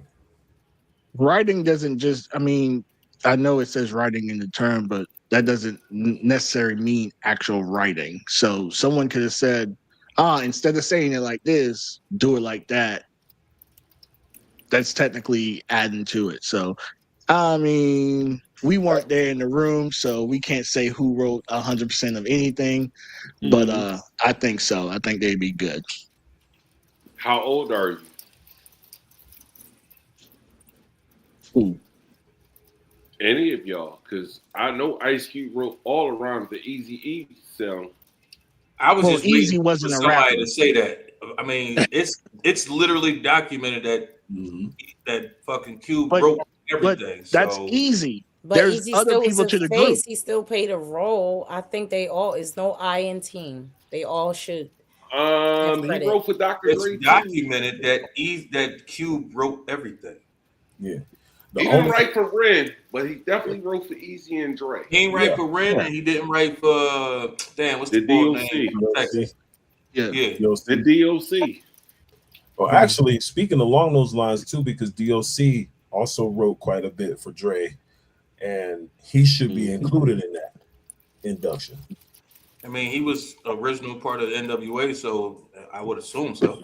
Writing doesn't just, I mean, I know it says writing in the term, but that doesn't necessarily mean actual writing. So someone could have said, instead of saying it like this, do it like that. That's technically adding to it. So, I mean, we weren't there in the room, so we can't say who wrote 100% of anything. But I think so. I think they'd be good. How old are you? Ooh. Any of y'all? Because I know Ice Cube wrote all around the Eazy-E sound. I was just Easy waiting wasn't for a somebody rapper. to say that. I mean, it's literally documented that that fucking Cube wrote everything. That's so easy. But There's Easy other still was people a to the face. group. He still played a role. I think they all is no I in team. They all should. He credit. wrote for Dr. it's Dre too. documented that Cube wrote everything. Yeah. He didn't write for Ren, but he definitely wrote for Easy and Dre. He didn't write for Ren, and he didn't write for what's the boy name from Texas? Yeah. The DOC. Well, actually, speaking along those lines too, because DOC also wrote quite a bit for Dre, and he should be included in that induction. I mean, he was original part of the NWA, so I would assume so.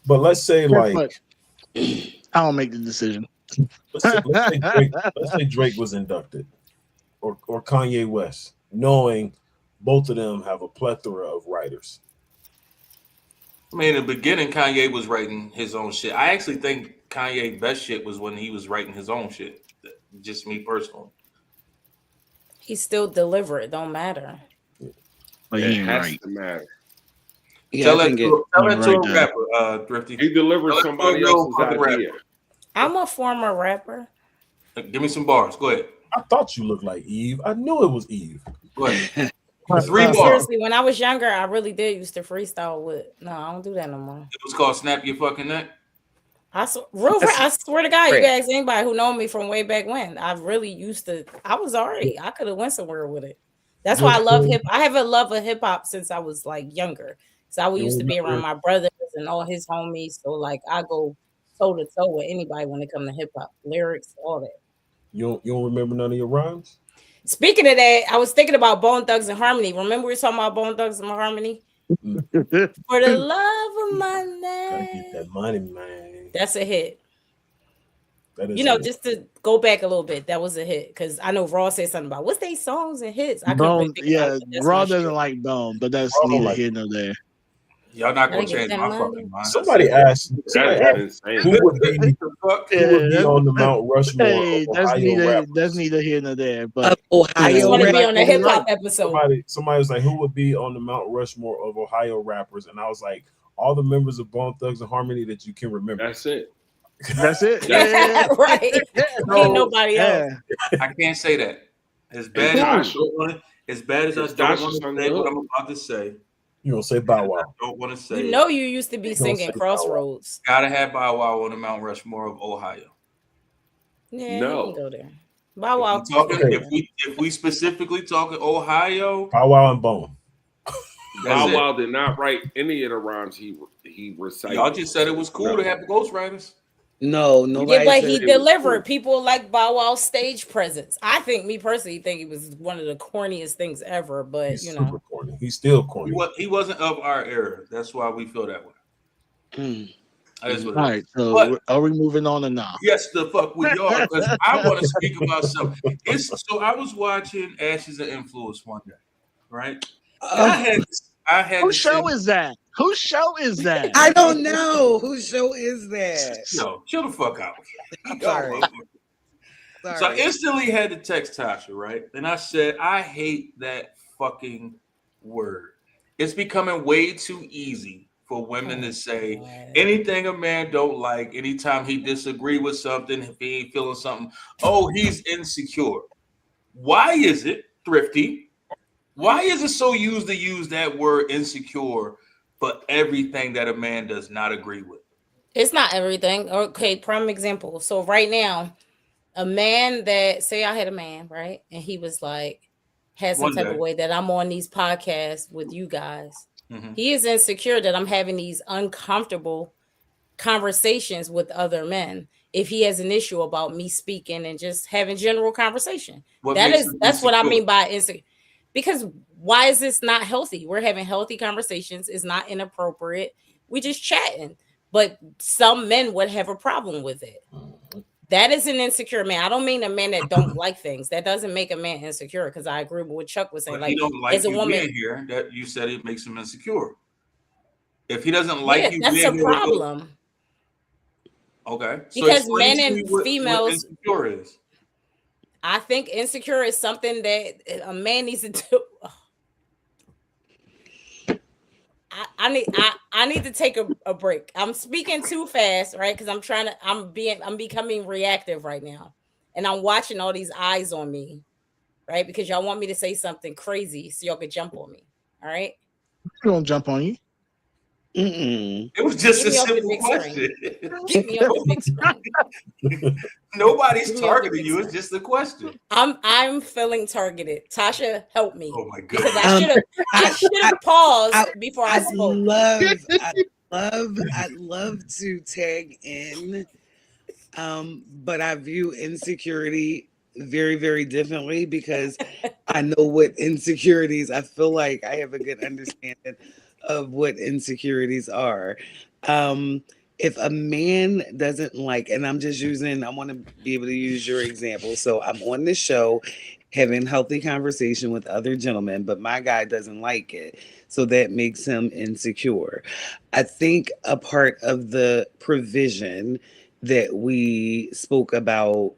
But let's say like I don't make the decision. let's say Drake was inducted, or Kanye West, knowing both of them have a plethora of writers. I mean, in the beginning, Kanye was writing his own shit. I actually think Kanye's best shit was when he was writing his own shit. Just me personally. He still deliver. It don't matter. But It he ain't has right. to matter. Yeah, Tell I that think to right a there. rapper, Thrifty. He delivered Tell it to somebody a real else's fucking idea. rapper. I'm a former rapper. Give me some bars. Go ahead. I thought you looked like Eve. I knew it was Eve. Go ahead. No, 3 bars. seriously, when I was younger, I really did used to freestyle with. No, I don't do that no more. It was called Snap Your Fucking Neck. I swear to God, you can ask anybody who know me from way back when. I really used to. I was already. I could have went somewhere with it. That's why I love hip. I have a love of hip hop since I was like younger. So I used to be around my brothers and all his homies. So like I go toe to toe with anybody when it comes to hip hop lyrics, all that. You don't remember none of your rhymes? Speaking of that, I was thinking about Bone Thugs and Harmony. Remember we were talking about Bone Thugs and Harmony? For the love of money. Gotta get that money, man. That's a hit. That is Just to go back a little bit, that was a hit because I know Raw said something about what's they songs and hits. I Bone, couldn't really think about it, but that's Raw my doesn't shit. like Bone, but that's Raw don't neither like here nor there. Y'all not Gotta gonna get change that my money. fucking mind. Somebody asked That is insane. who would be on the Mount Rushmore Hey, of that's Ohio rappers. neither here nor there. But I just Ohio want to be rap. on the hip hop episode. Somebody was like, who would be on the Mount Rushmore of Ohio rappers? And I was like, all the members of Bone Thugs and Harmony that you can remember. That's it. That's it. Right. Ain't nobody else. I can't say that. As bad as I don't want to say what I'm about to say. You don't say Bow Wow. I don't want to say. You know you used to be Don't singing say Bow Wow. Crossroads. Gotta have Bow Wow on the Mount Rushmore of Ohio. Yeah, No. you can go there. Bow Wow. If we specifically talking Ohio, Bow Wow and Bone. Bow Wow did not write any of the rhymes he recited. Y'all just said it was cool to have the Ghostwriters. No, nobody. Yeah, but said he it was delivered. cool. People like Bow Wow's stage presence. I think, me personally, think it was one of the corniest things ever. But He's you know, super corny. He's still corny. He wasn't of our era. That's why we feel that way. That is what All it right, is. so But are we moving on or not? yes, the fuck we are, because I want to speak about something. So I was watching Ashes of Influence one day, right? And I had Whose show is that? Whose show is that? I don't know. Whose show is that? Yo, chill the fuck out. Sorry. So I instantly had to text Tasha, right? And I said, I hate that fucking word. It's becoming way too easy for women to say anything a man don't like, anytime he disagree with something, if he ain't feeling something, oh, he's insecure. Why is it, Thrifty? Why is it so used to use that word insecure for everything that a man does not agree with? It's not everything. Okay, prime example. So right now, a man that say I had a man, right? And he was like, had some type of way that I'm on these podcasts with you guys. Mm-hmm. He is insecure that I'm having these uncomfortable conversations with other men. If he has an issue about me speaking and just having general conversation, that's what I mean by insecure. Because why is this not healthy? We're having healthy conversations. It's not inappropriate. We just chatting. But some men would have a problem with it. That is an insecure man. I don't mean a man that don't like things. That doesn't make a man insecure. Because I agree with what Chuck was saying. But he don't like as a woman being here. That you said it makes him insecure. If he doesn't like you, that's a problem. Okay, so because men and females, what insecure is. I think insecure is something that a man needs to do. I need to take a break. I'm speaking too fast, right? Because I'm becoming reactive right now. And I'm watching all these eyes on me, right? Because y'all want me to say something crazy so y'all could jump on me. All right. We don't jump on you. Mm-mm. It was just a simple question. Get me off the big screen. Nobody's targeting you. It's just a question. I'm feeling targeted. Tasha, help me. Oh my god! Because I should have paused before I spoke. I'd love to tag in, but I view insecurity very, very differently because I know what insecurities. I feel like I have a good understanding of what insecurities are. If a man doesn't like, and I want to be able to use your example. So I'm on this show having healthy conversation with other gentlemen, but my guy doesn't like it. So that makes him insecure. I think a part of the provision that we spoke about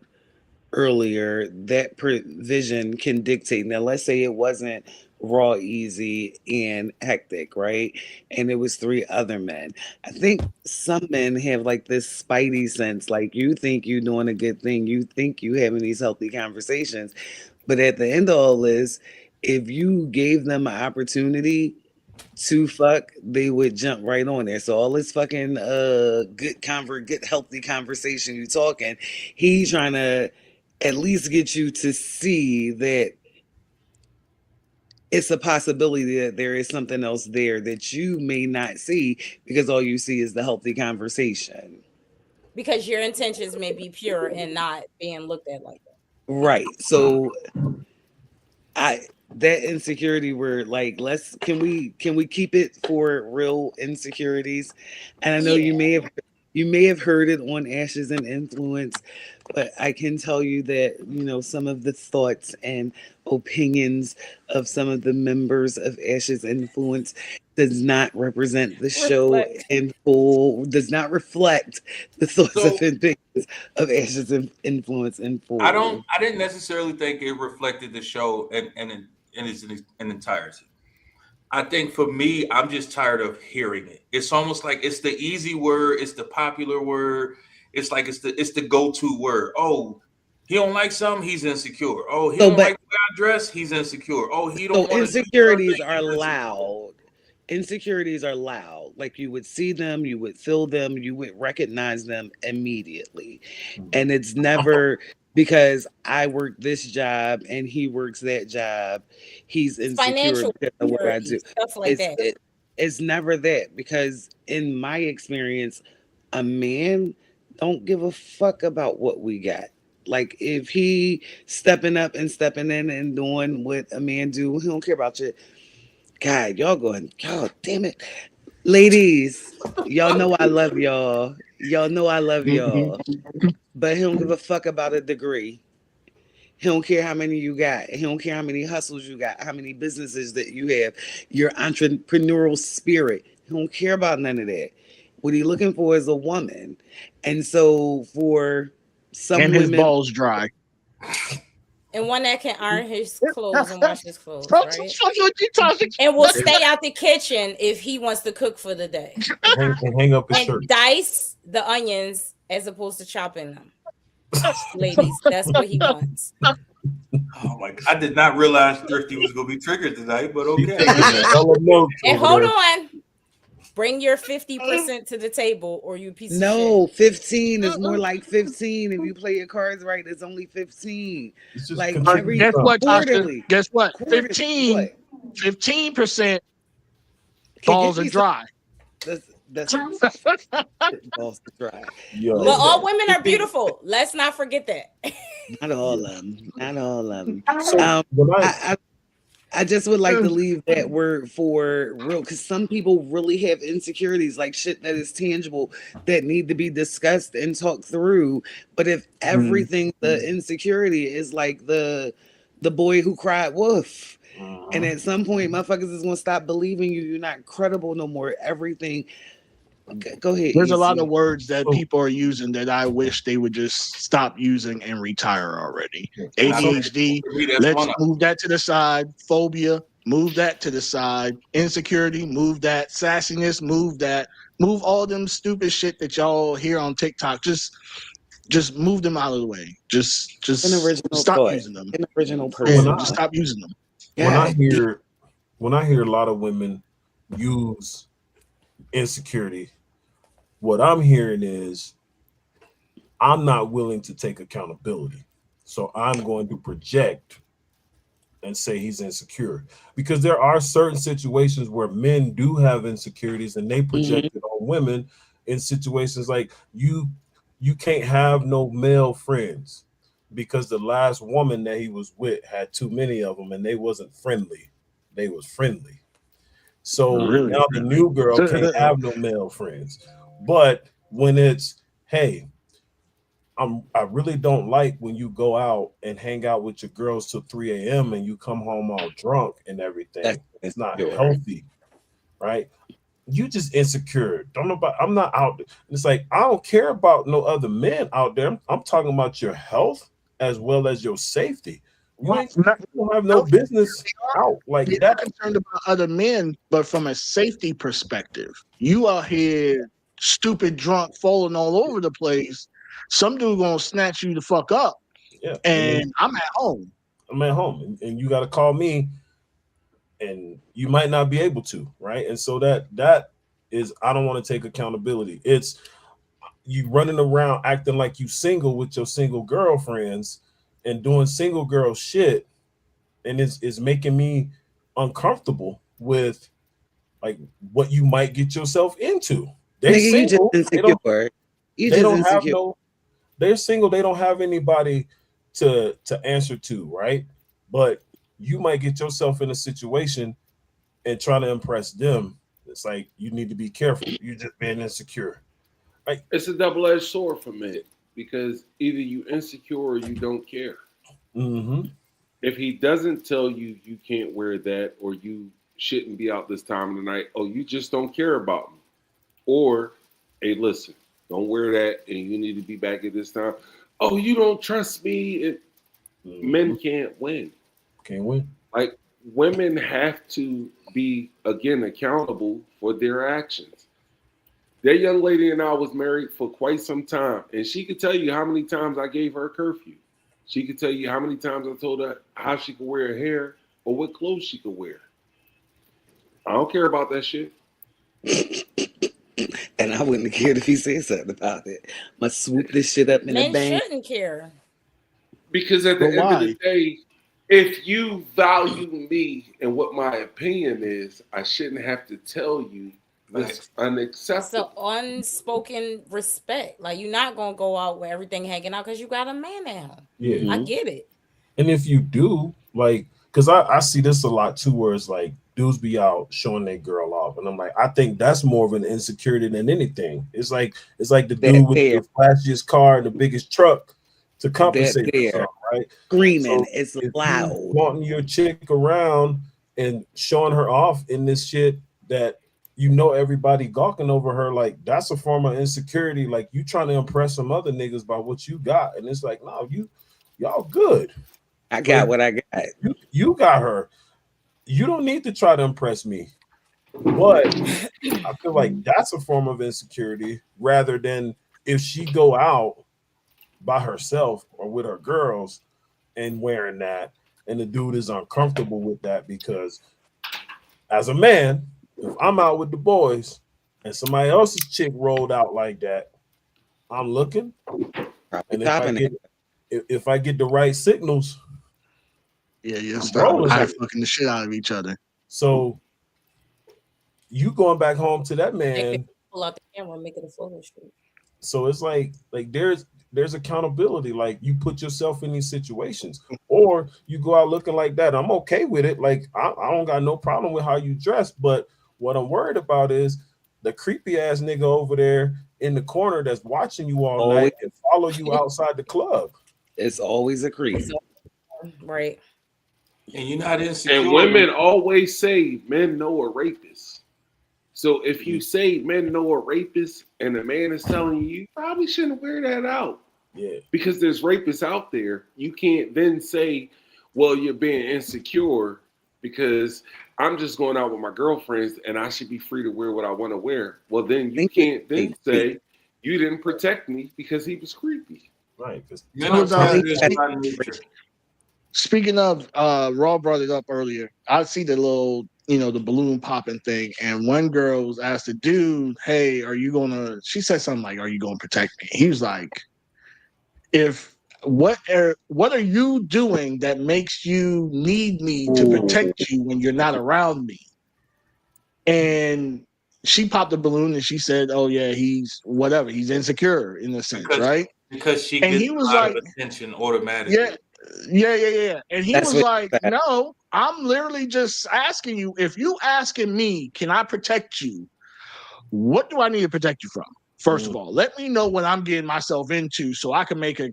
earlier, that provision can dictate. Now, let's say it wasn't raw, easy, and hectic, right? And it was 3 other men. I think some men have like this spidey sense, like you think you're doing a good thing, you think you having these healthy conversations, but at the end of all this, if you gave them an opportunity to fuck, they would jump right on there. So all this fucking good healthy conversation you talking, he's trying to at least get you to see that it's a possibility that there is something else there that you may not see because all you see is the healthy conversation. Because your intentions may be pure and not being looked at like that. Right. So that insecurity where like can we keep it for real insecurities? And I know you may have heard it on Ashes and Influence, but I can tell you that, some of the thoughts and opinions of some of the members of Ashes Influence does not represent the show in full, does not reflect the thoughts and opinions of Ashes Influence in full. I didn't necessarily think it reflected the show in its entirety. I think for me, I'm just tired of hearing it. It's almost like it's the easy word, it's the popular word. It's like it's the go-to word. Oh, he don't like something, he's insecure. Oh, he don't like the way I dress, he's insecure. Oh, he don't. So insecurities are loud. Insecurities are loud. Like you would see them, you would feel them, you would recognize them immediately, and it's never because I work this job and he works that job. He's insecure because of what I do. Stuff like that. It's never that because in my experience, a man don't give a fuck about what we got. Like if he stepping up and stepping in and doing what a man do, he don't care about you. God, y'all damn it. Ladies, y'all know I love y'all. Y'all know I love y'all. But he don't give a fuck about a degree. He don't care how many you got. He don't care how many hustles you got, how many businesses that you have. Your entrepreneurial spirit He don't care about none of that. What he looking for is a woman. And so for some and his women, balls dry. And one that can iron his clothes and wash his clothes, What right? you talking? And will stay out the kitchen if he wants to cook for the day. And hang up his shirt. And dice the onions as opposed to chopping them. Ladies, that's what he wants. Oh my God. I did not realize Thrifty was gonna be triggered tonight, but okay. And hold on. Bring your 50% to the table or you piece of shit. no, 15 is more like 15. If you play your cards right, it's only 15. Like every guess what, Tasha? quarterly. Guess what? Quarterly, 15% balls are dry. That's balls are dry. But all women are beautiful. Let's not forget that. Not all of them. Not all of them. So, I just would like to leave that word for real, because some people really have insecurities, like shit that is tangible that need to be discussed and talked through. But if everything, the insecurity is like the boy who cried wolf, and at some point, motherfuckers is gonna stop believing you. You're not credible no more. Everything. Go ahead. There's a lot of words that people are using that I wish they would just stop using and retire already. ADHD, let's move that to the side. Phobia, move that to the side. Insecurity, move that. Sassiness, move that. Move all them stupid shit that y'all hear on TikTok. Just move them out of the way. Just stop using them. An original person. Just stop using them. When I hear a lot of women use insecurity, what I'm hearing is I'm not willing to take accountability. So I'm going to project and say he's insecure, because there are certain situations where men do have insecurities and they project it on women in situations like you can't have no male friends because the last woman that he was with had too many of them and they wasn't friendly. They was friendly. So now the new girl can't have no male friends. But when it's, hey, I really don't like when you go out and hang out with your girls till 3 a.m. and you come home all drunk and everything. It's not healthy, right? You just insecure. Don't know about, I'm not out there. It's like, I don't care about no other men out there. I'm talking about your health as well as your safety. You don't have no business out like that. Not concerned about other men, but from a safety perspective, you out here stupid, drunk, falling all over the place. Some dude gonna snatch you the fuck up. Yeah, and I'm at home. I'm at home, and you got to call me, and you might not be able to, right? And so that is, I don't want to take accountability. It's you running around acting like you single with your single girlfriends and doing single girl shit, and it's making me uncomfortable with like what you might get yourself into. They're single. They're single. They don't have anybody to answer to, right? But you might get yourself in a situation and trying to impress them. It's like you need to be careful. You're just being insecure. Like, it's a double-edged sword for men, because either you insecure or you don't care. Mm-hmm. If he doesn't tell you you can't wear that, or you shouldn't be out this time of the night, oh, you just don't care about me. Or, hey, listen, don't wear that, and you need to be back at this time. Oh, you don't trust me. Men can't win. Can't win. Like, women have to be, again, accountable for their actions. That young lady and I was married for quite some time, and she could tell you how many times I gave her curfew. She could tell you how many times I told her how she could wear her hair or what clothes she could wear. I don't care about that shit. And I wouldn't have cared if he said something about it. Must swoop this shit up in a bang. Men shouldn't care. Because at the end of the day, if you value me and what my opinion is, I shouldn't have to tell you it's unacceptable. It's an unspoken respect. Like, you're not gonna go out with everything hanging out because you got a man now. Yeah, I get it. And if you do, like, because I see this a lot too, where it's like dudes be out showing their girl off, and I'm like, I think that's more of an insecurity than anything. It's like the dude with the flashiest car and the biggest truck to compensate for something, right? Screaming, So it's if loud. you wanting your chick around and showing her off in this shit that you know everybody gawking over her, like that's a form of insecurity. Like you trying to impress some other niggas by what you got, and it's like, no, y'all good. I got what I got. You got her. You don't need to try to impress me. But I feel like that's a form of insecurity rather than if she go out by herself or with her girls and wearing that, and the dude is uncomfortable with that, because as a man, if I'm out with the boys and somebody else's chick rolled out like that, I'm looking. And if I get the right signals, you'll start high fucking the shit out of each other. So you going back home to that man, pull out the camera, make it a photo shoot. So it's like there's accountability. Like you put yourself in these situations, or you go out looking like that. I'm okay with it. Like I don't got no problem with how you dress, but what I'm worried about is the creepy ass nigga over there in the corner that's watching you all night and follow you outside the club. It's always a creep. Right. And you're not insecure. And women always say men know a rapist. So if you say men know a rapist and a man is telling you, you probably shouldn't wear that out. Yeah. Because there's rapists out there. You can't then say, well, you're being insecure because I'm just going out with my girlfriends and I should be free to wear what I want to wear. Well, then you can't then say you didn't protect me because he was creepy. Right. Speaking of, Raw brought it up earlier. I see the little, the balloon popping thing. And one girl was asked the dude, hey, she said something like, are you going to protect me? He was like, what are you doing that makes you need me to protect you when you're not around me? And she popped the balloon and she said, oh yeah, he's whatever. He's insecure in a sense, right? Because she gets a lot of attention automatically. Yeah. And he was like, no, I'm literally just asking you, if you asking me, can I protect you? What do I need to protect you from? First of all, let me know what I'm getting myself into so I can make a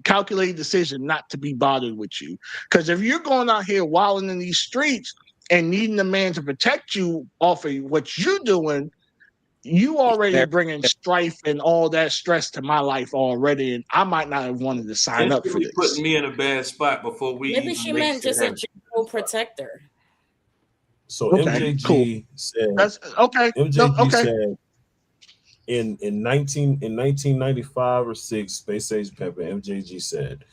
calculated decision not to be bothered with you. Because if you're going out here wilding in these streets and needing a man to protect you off of what you're doing, you already bringing strife and all that stress to my life already, and I might not have wanted to sign up for this. Putting me in a bad spot before we. Maybe she meant just a general protector. So MJG said, "That's okay." MJG said in 1995 or 6, Space Age Pepper. MJG said,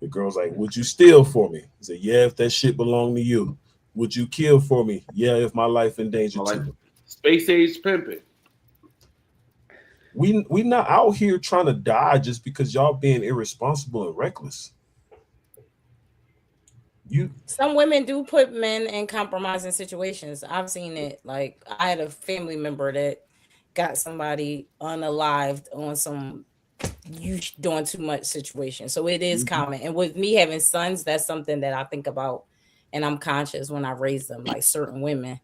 the girl's like, "Would you steal for me?" He said, "Yeah, if that shit belonged to you." "Would you kill for me?" "Yeah, if my life in danger too." Space Age Pimping. We not out here trying to die just because y'all being irresponsible and reckless. Some women do put men in compromising situations. I've seen it. Like I had a family member that got somebody unalived on some you doing too much situation. So it is common. And with me having sons, that's something that I think about and I'm conscious when I raise them. Like certain women,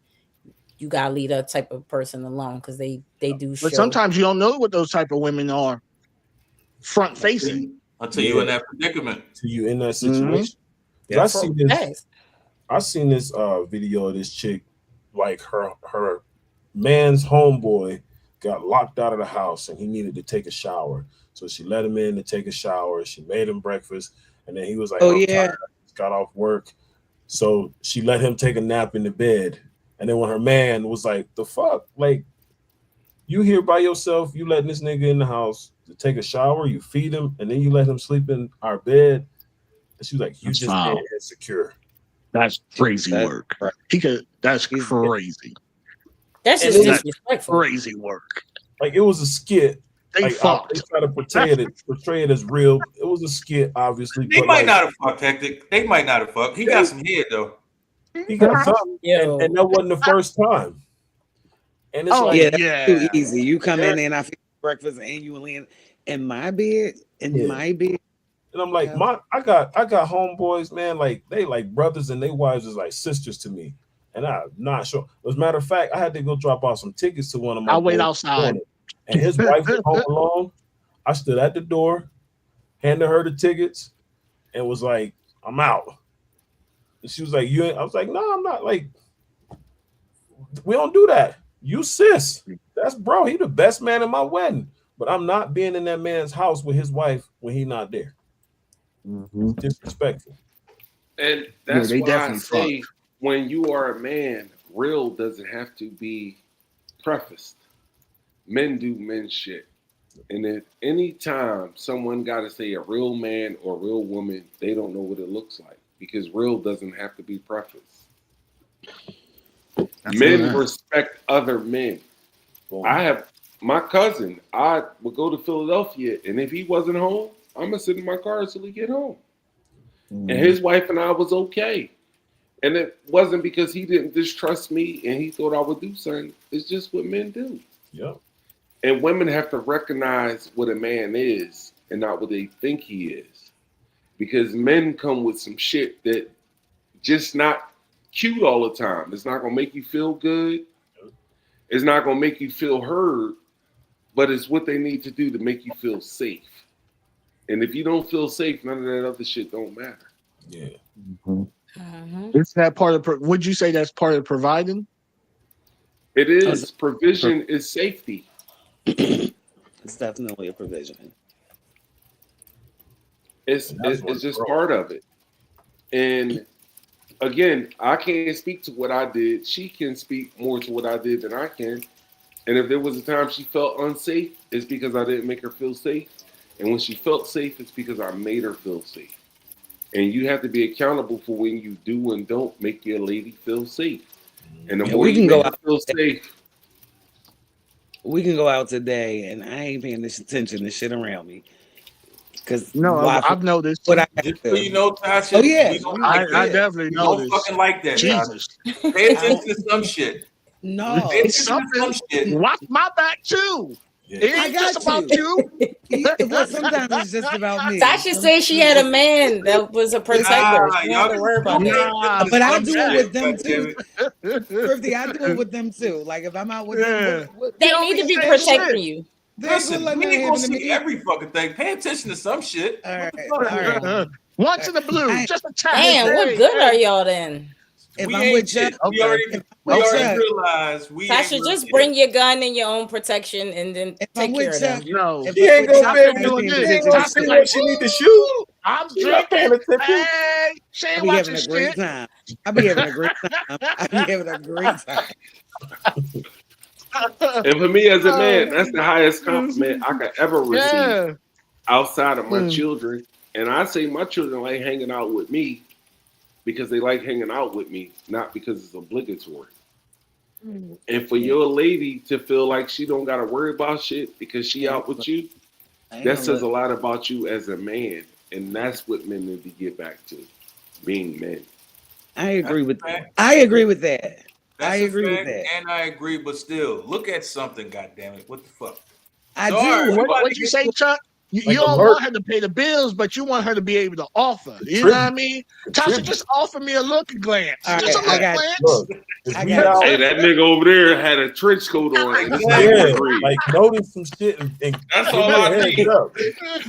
you gotta leave that type of person alone because they do. But sometimes you don't know what those type of women are front facing until you're in that predicament. Until you in that situation. Yeah, I seen this video of this chick, like her man's homeboy got locked out of the house and he needed to take a shower. So she let him in to take a shower. She made him breakfast, and then he was like, "I'm tired. I just got off work." So she let him take a nap in the bed. And then when her man was like, "The fuck? Like, you here by yourself, you letting this nigga in the house to take a shower, you feed him, and then you let him sleep in our bed?" And she was like, "You just being insecure." That's crazy work. That's crazy. That's just disrespectful. Crazy work. Like it was a skit. They fucked. They try to portray it as real. It was a skit, obviously. They might not have fucked, Hectic. They might not have fucked. He got some head though. He got something, and that wasn't the first time. And it's too easy. You come in and I feel breakfast, and you land in my bed, my bed. And I'm like, I got homeboys, man. Like they like brothers, and their wives is like sisters to me. And I'm not sure. As a matter of fact, I had to go drop off some tickets to one of my. I'll wait outside. And his wife was home alone. I stood at the door, handed her the tickets, and was like, "I'm out." And she was like, "You ain't?" I was like, "No, I'm not." Like, we don't do that. You sis. That's bro. He the best man in my wedding. But I'm not being in that man's house with his wife when he not there. It's disrespectful. And that's why I say when you are a man, real doesn't have to be prefaced. Men do men shit. And if any time someone got to say a real man or a real woman, they don't know what it looks like because real doesn't have to be prefaced. Men respect other men. I have my cousin. I would go to Philadelphia, and if he wasn't home, I'm gonna sit in my car until he get home. And his wife and I was okay. And it wasn't because he didn't distrust me and he thought I would do something. It's just what men do. Yep. And women have to recognize what a man is and not what they think he is. Because men come with some shit that just not cute all the time. It's not going to make you feel good. It's not going to make you feel heard. But it's what they need to do to make you feel safe. And if you don't feel safe, none of that other shit don't matter. Yeah. Is that part of? Would you say that's part of providing? It is. Provision is safety. It's definitely a provision. It's just part of it. And again, I can't speak to what I did. She can speak more to what I did than I can. And if there was a time she felt unsafe, it's because I didn't make her feel safe. And when she felt safe, it's because I made her feel safe. And you have to be accountable for when you do and don't make your lady feel safe. And the more we you can make go her out feel safe. We can go out today, and I ain't paying this attention to shit around me. Because I've noticed. What I just so you know, Tasha. Oh yeah, I definitely know don't fucking like that. Jesus, pay attention to some shit. No, pay attention to some shit. Watch my back too. Yeah. It ain't just about you. Well, sometimes it's just about me. Tasha said she had a man that was a protector. She don't have to worry about that. But I do it with them too. Thrifty, I do it with them too. Like if I'm out with them, they need to be protecting you. Listen, we ain't gonna see every fucking thing. Pay attention to some shit. All right. Once in the blue, just a time. Damn, what good are y'all then? If I'm with you, we already realized we. Tasha, just bring your gun and your own protection, and then take care of them. No, she ain't gonna be able to do it. Tasha, like she need to shoot. I'm drinking. Hey, she ain't watching shit. I be having a great time. I be having a great time. And for me as a man, that's the highest compliment I could ever receive outside of my children. And I say my children like hanging out with me because they like hanging out with me, not because it's obligatory. And for your lady to feel like she don't got to worry about shit because she out with you, that says a lot about you as a man. And that's what men need to get back to, being men. I agree with that. I agree with that. That's I agree with fact, that. and I agree, but still, look at something. Goddammit, what the fuck? I do. What you say, Chuck? You don't want her to pay the bills, but you want her to be able to offer. You know what I mean? Tasha, just offer me a look and glance. All just right, a look glance. Look, hey, that nigga over there had a trench coat on. Like notice some shit and that's all I need.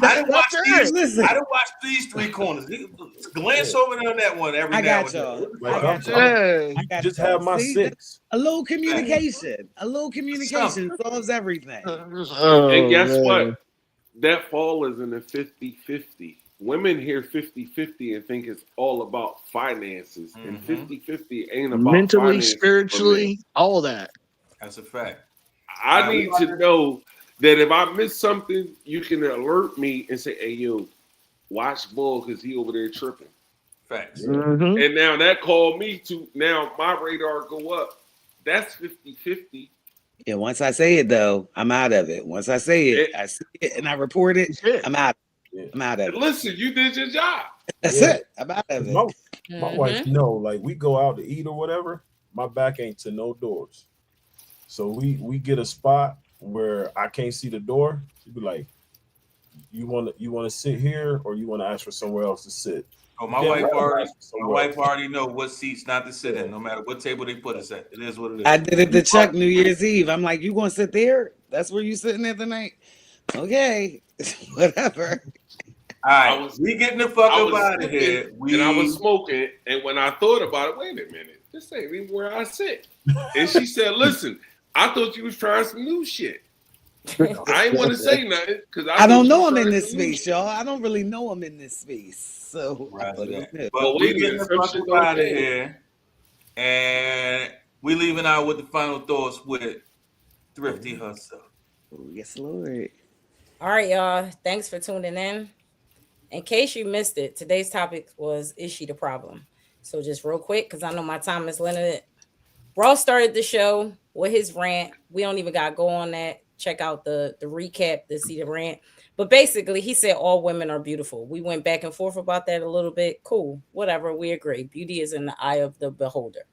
I didn't watch these. I didn't watch these three corners. Glance over there on that one every now and then. Like, just have my six. A little communication. A little communication solves everything. And guess what? That fall is in the 50-50. Women hear 50-50 and think it's all about finances. And 50-50 ain't about mentally, spiritually, all that. That's a fact. I need to know that if I miss something, you can alert me and say, hey, yo, watch Bull because he over there tripping. Facts. And now that called me to, now my radar go up. That's 50-50. Yeah, once I say it though, I'm out of it. Once I say it, I see it and I report it, I'm out. I'm out of it. Listen, you did your job. That's it. I'm out of it. My wife know, like we go out to eat or whatever, my back ain't to no doors. So we get a spot where I can't see the door. She'd be like, you want to sit here or you want to ask for somewhere else to sit? Oh, my wife already know what seats not to sit in, no matter what table they put us at. It is what it is. I did it to Chuck New Year's Eve. I'm like, you gonna sit there? That's where you sitting at the night? Okay, whatever. All right, we getting the fuck up out of here. And I was smoking, and when I thought about it, wait a minute, this ain't even where I sit. And she said, listen, I thought you was trying some new shit. I ain't want to say nothing because I don't know him in this space, y'all. I don't really know him in this space. So, but we're getting the fuck up out of here, and we leaving out with the final thoughts with Thrifty Hustle. Yes, Lord. All right, y'all. Thanks for tuning in. In case you missed it, today's topic was, is she the problem? So just real quick, because I know my time is limited. Ross started the show with his rant. We don't even got to go on that. Check out the recap to see the rant. But basically, he said all women are beautiful. We went back and forth about that a little bit. Cool. Whatever. We agree. Beauty is in the eye of the beholder.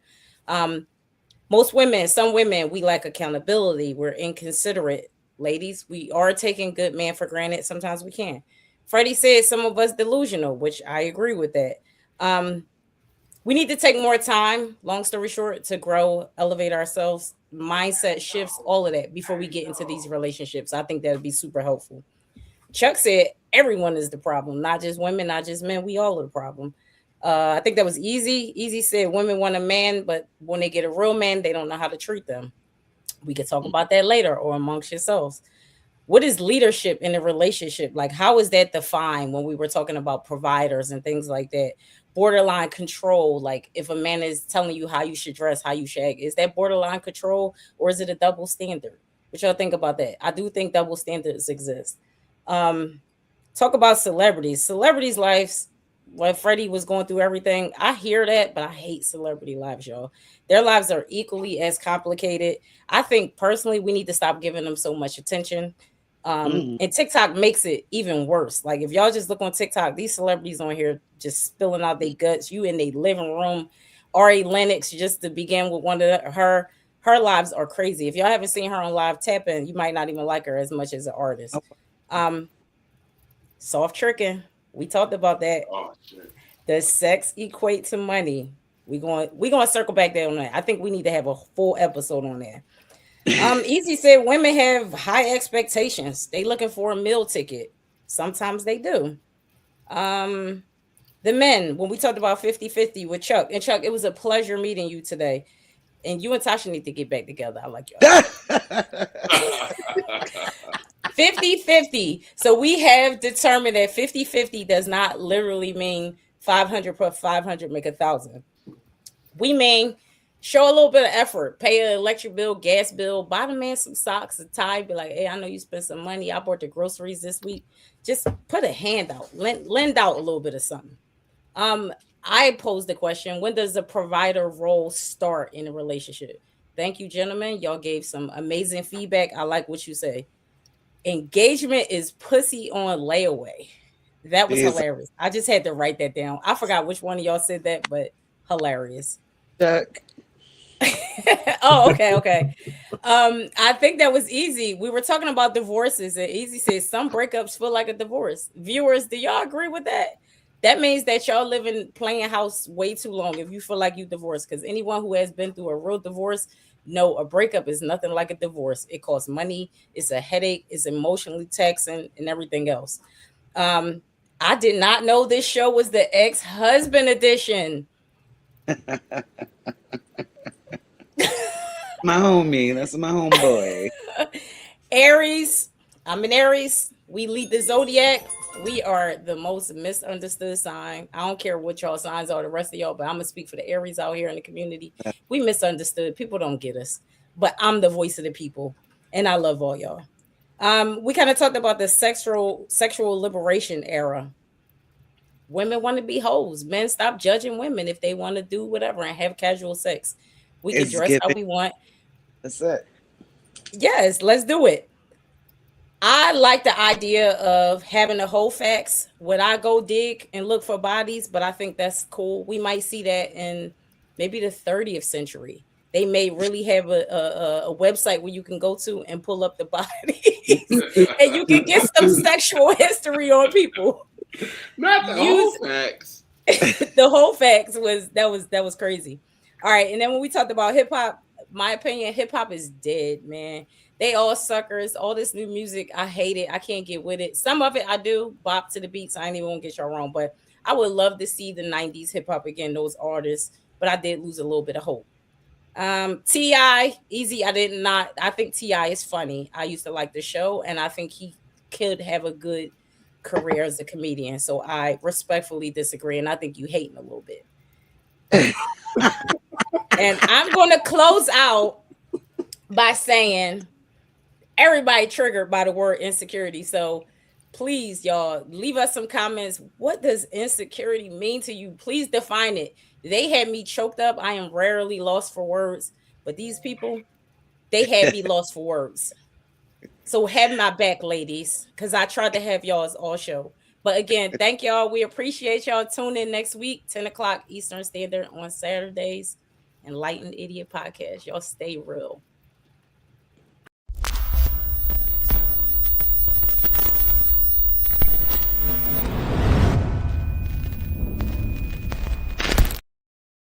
Most women, some women, we lack accountability. We're inconsiderate. Ladies, we are taking good man for granted. Sometimes we can. Freddie said some of us delusional, which I agree with that. We need to take more time, long story short, to grow, elevate ourselves, mindset shifts, all of that before we get into these relationships. I think that would be super helpful. Chuck said everyone is the problem, not just women, not just men. We all are the problem. I think that was Easy. Easy said women want a man, but when they get a real man, they don't know how to treat them. We could talk about that later or amongst yourselves. What is leadership in a relationship? Like, how is that defined when we were talking about providers and things like that? Borderline control, like if a man is telling you how you should dress, how you should act, is that borderline control or is it a double standard? What y'all think about that? I do think double standards exist. Talk about celebrities' lives. When Freddie was going through everything, I hear that, but I hate celebrity lives, y'all. Their lives are equally as complicated. I think personally we need to stop giving them so much attention. And TikTok makes it even worse. Like if y'all just look on TikTok, these celebrities on here just spilling out their guts. You in their living room. Ari Lennox, just to begin with her lives are crazy. If y'all haven't seen her on live tapping, you might not even like her as much as an artist. Soft tricking. We talked about that. Oh, shit. Does sex equate to money? We're going to circle back there on that. I think we need to have a full episode on that. Easy said women have high expectations. They looking for a meal ticket. Sometimes they do. The men, when we talked about 50-50 with Chuck, and Chuck, it was a pleasure meeting you today. And you and Tasha need to get back together. I like y'all. 50-50. So we have determined that 50-50 does not literally mean 500 plus 500 make 1,000. We mean show a little bit of effort, pay an electric bill, gas bill, buy the man some socks, a tie, be like, hey, I know you spent some money. I bought the groceries this week. Just put a hand out, lend out a little bit of something. I posed the question, when does the provider role start in a relationship? Thank you, gentlemen. Y'all gave some amazing feedback. I like what you say. Engagement is pussy on layaway. That was hilarious. I just had to write that down. I forgot which one of y'all said that, but hilarious. Chuck. Oh, okay. I think that was Easy. We were talking about divorces, and Easy says some breakups feel like a divorce. Viewers, do y'all agree with that? That means that y'all live in playing house way too long if you feel like you divorced. Because anyone who has been through a real divorce, no, a breakup is nothing like a divorce. It costs money. It's a headache. It's emotionally taxing and everything else. I did not know this show was the ex-husband edition. My homie. That's my homeboy. Aries. I'm an Aries. We lead the zodiac. We are the most misunderstood sign. I don't care what y'all signs are, the rest of y'all, but I'm going to speak for the Aries out here in the community. We misunderstood. People don't get us. But I'm the voice of the people. And I love all y'all. We kind of talked about the sexual liberation era. Women want to be hoes. Men stop judging women if they want to do whatever and have casual sex. We can dress how we want. That's it. Yes, let's do it. I like the idea of having a whole facts. Would I go dig and look for bodies? But I think that's cool. We might see that in maybe the 30th century. They may really have a website where you can go to and pull up the bodies and you can get some sexual history on people. Not the whole facts. The whole facts was crazy. All right, and then when we talked about hip hop, my opinion, hip hop is dead, man. They all suckers. All this new music, I hate it. I can't get with it. Some of it I do bop to the beats. I ain't even gonna get y'all wrong, but I would love to see the 90s hip hop again, those artists. But I did lose a little bit of hope. T.I. Easy. I think T.I. is funny. I used to like the show, and I think he could have a good career as a comedian. So I respectfully disagree, and I think you hating a little bit. And I'm going to close out by saying everybody triggered by the word insecurity. So please, y'all, leave us some comments. What does insecurity mean to you? Please define it. They had me choked up. I am rarely lost for words, but these people, they had me lost for words. So have my back, ladies, because I tried to have y'all's all show. But again, thank y'all. We appreciate y'all. Tune in next week, 10 o'clock Eastern Standard on Saturdays. Enlightened Idiot Podcast. Y'all stay real.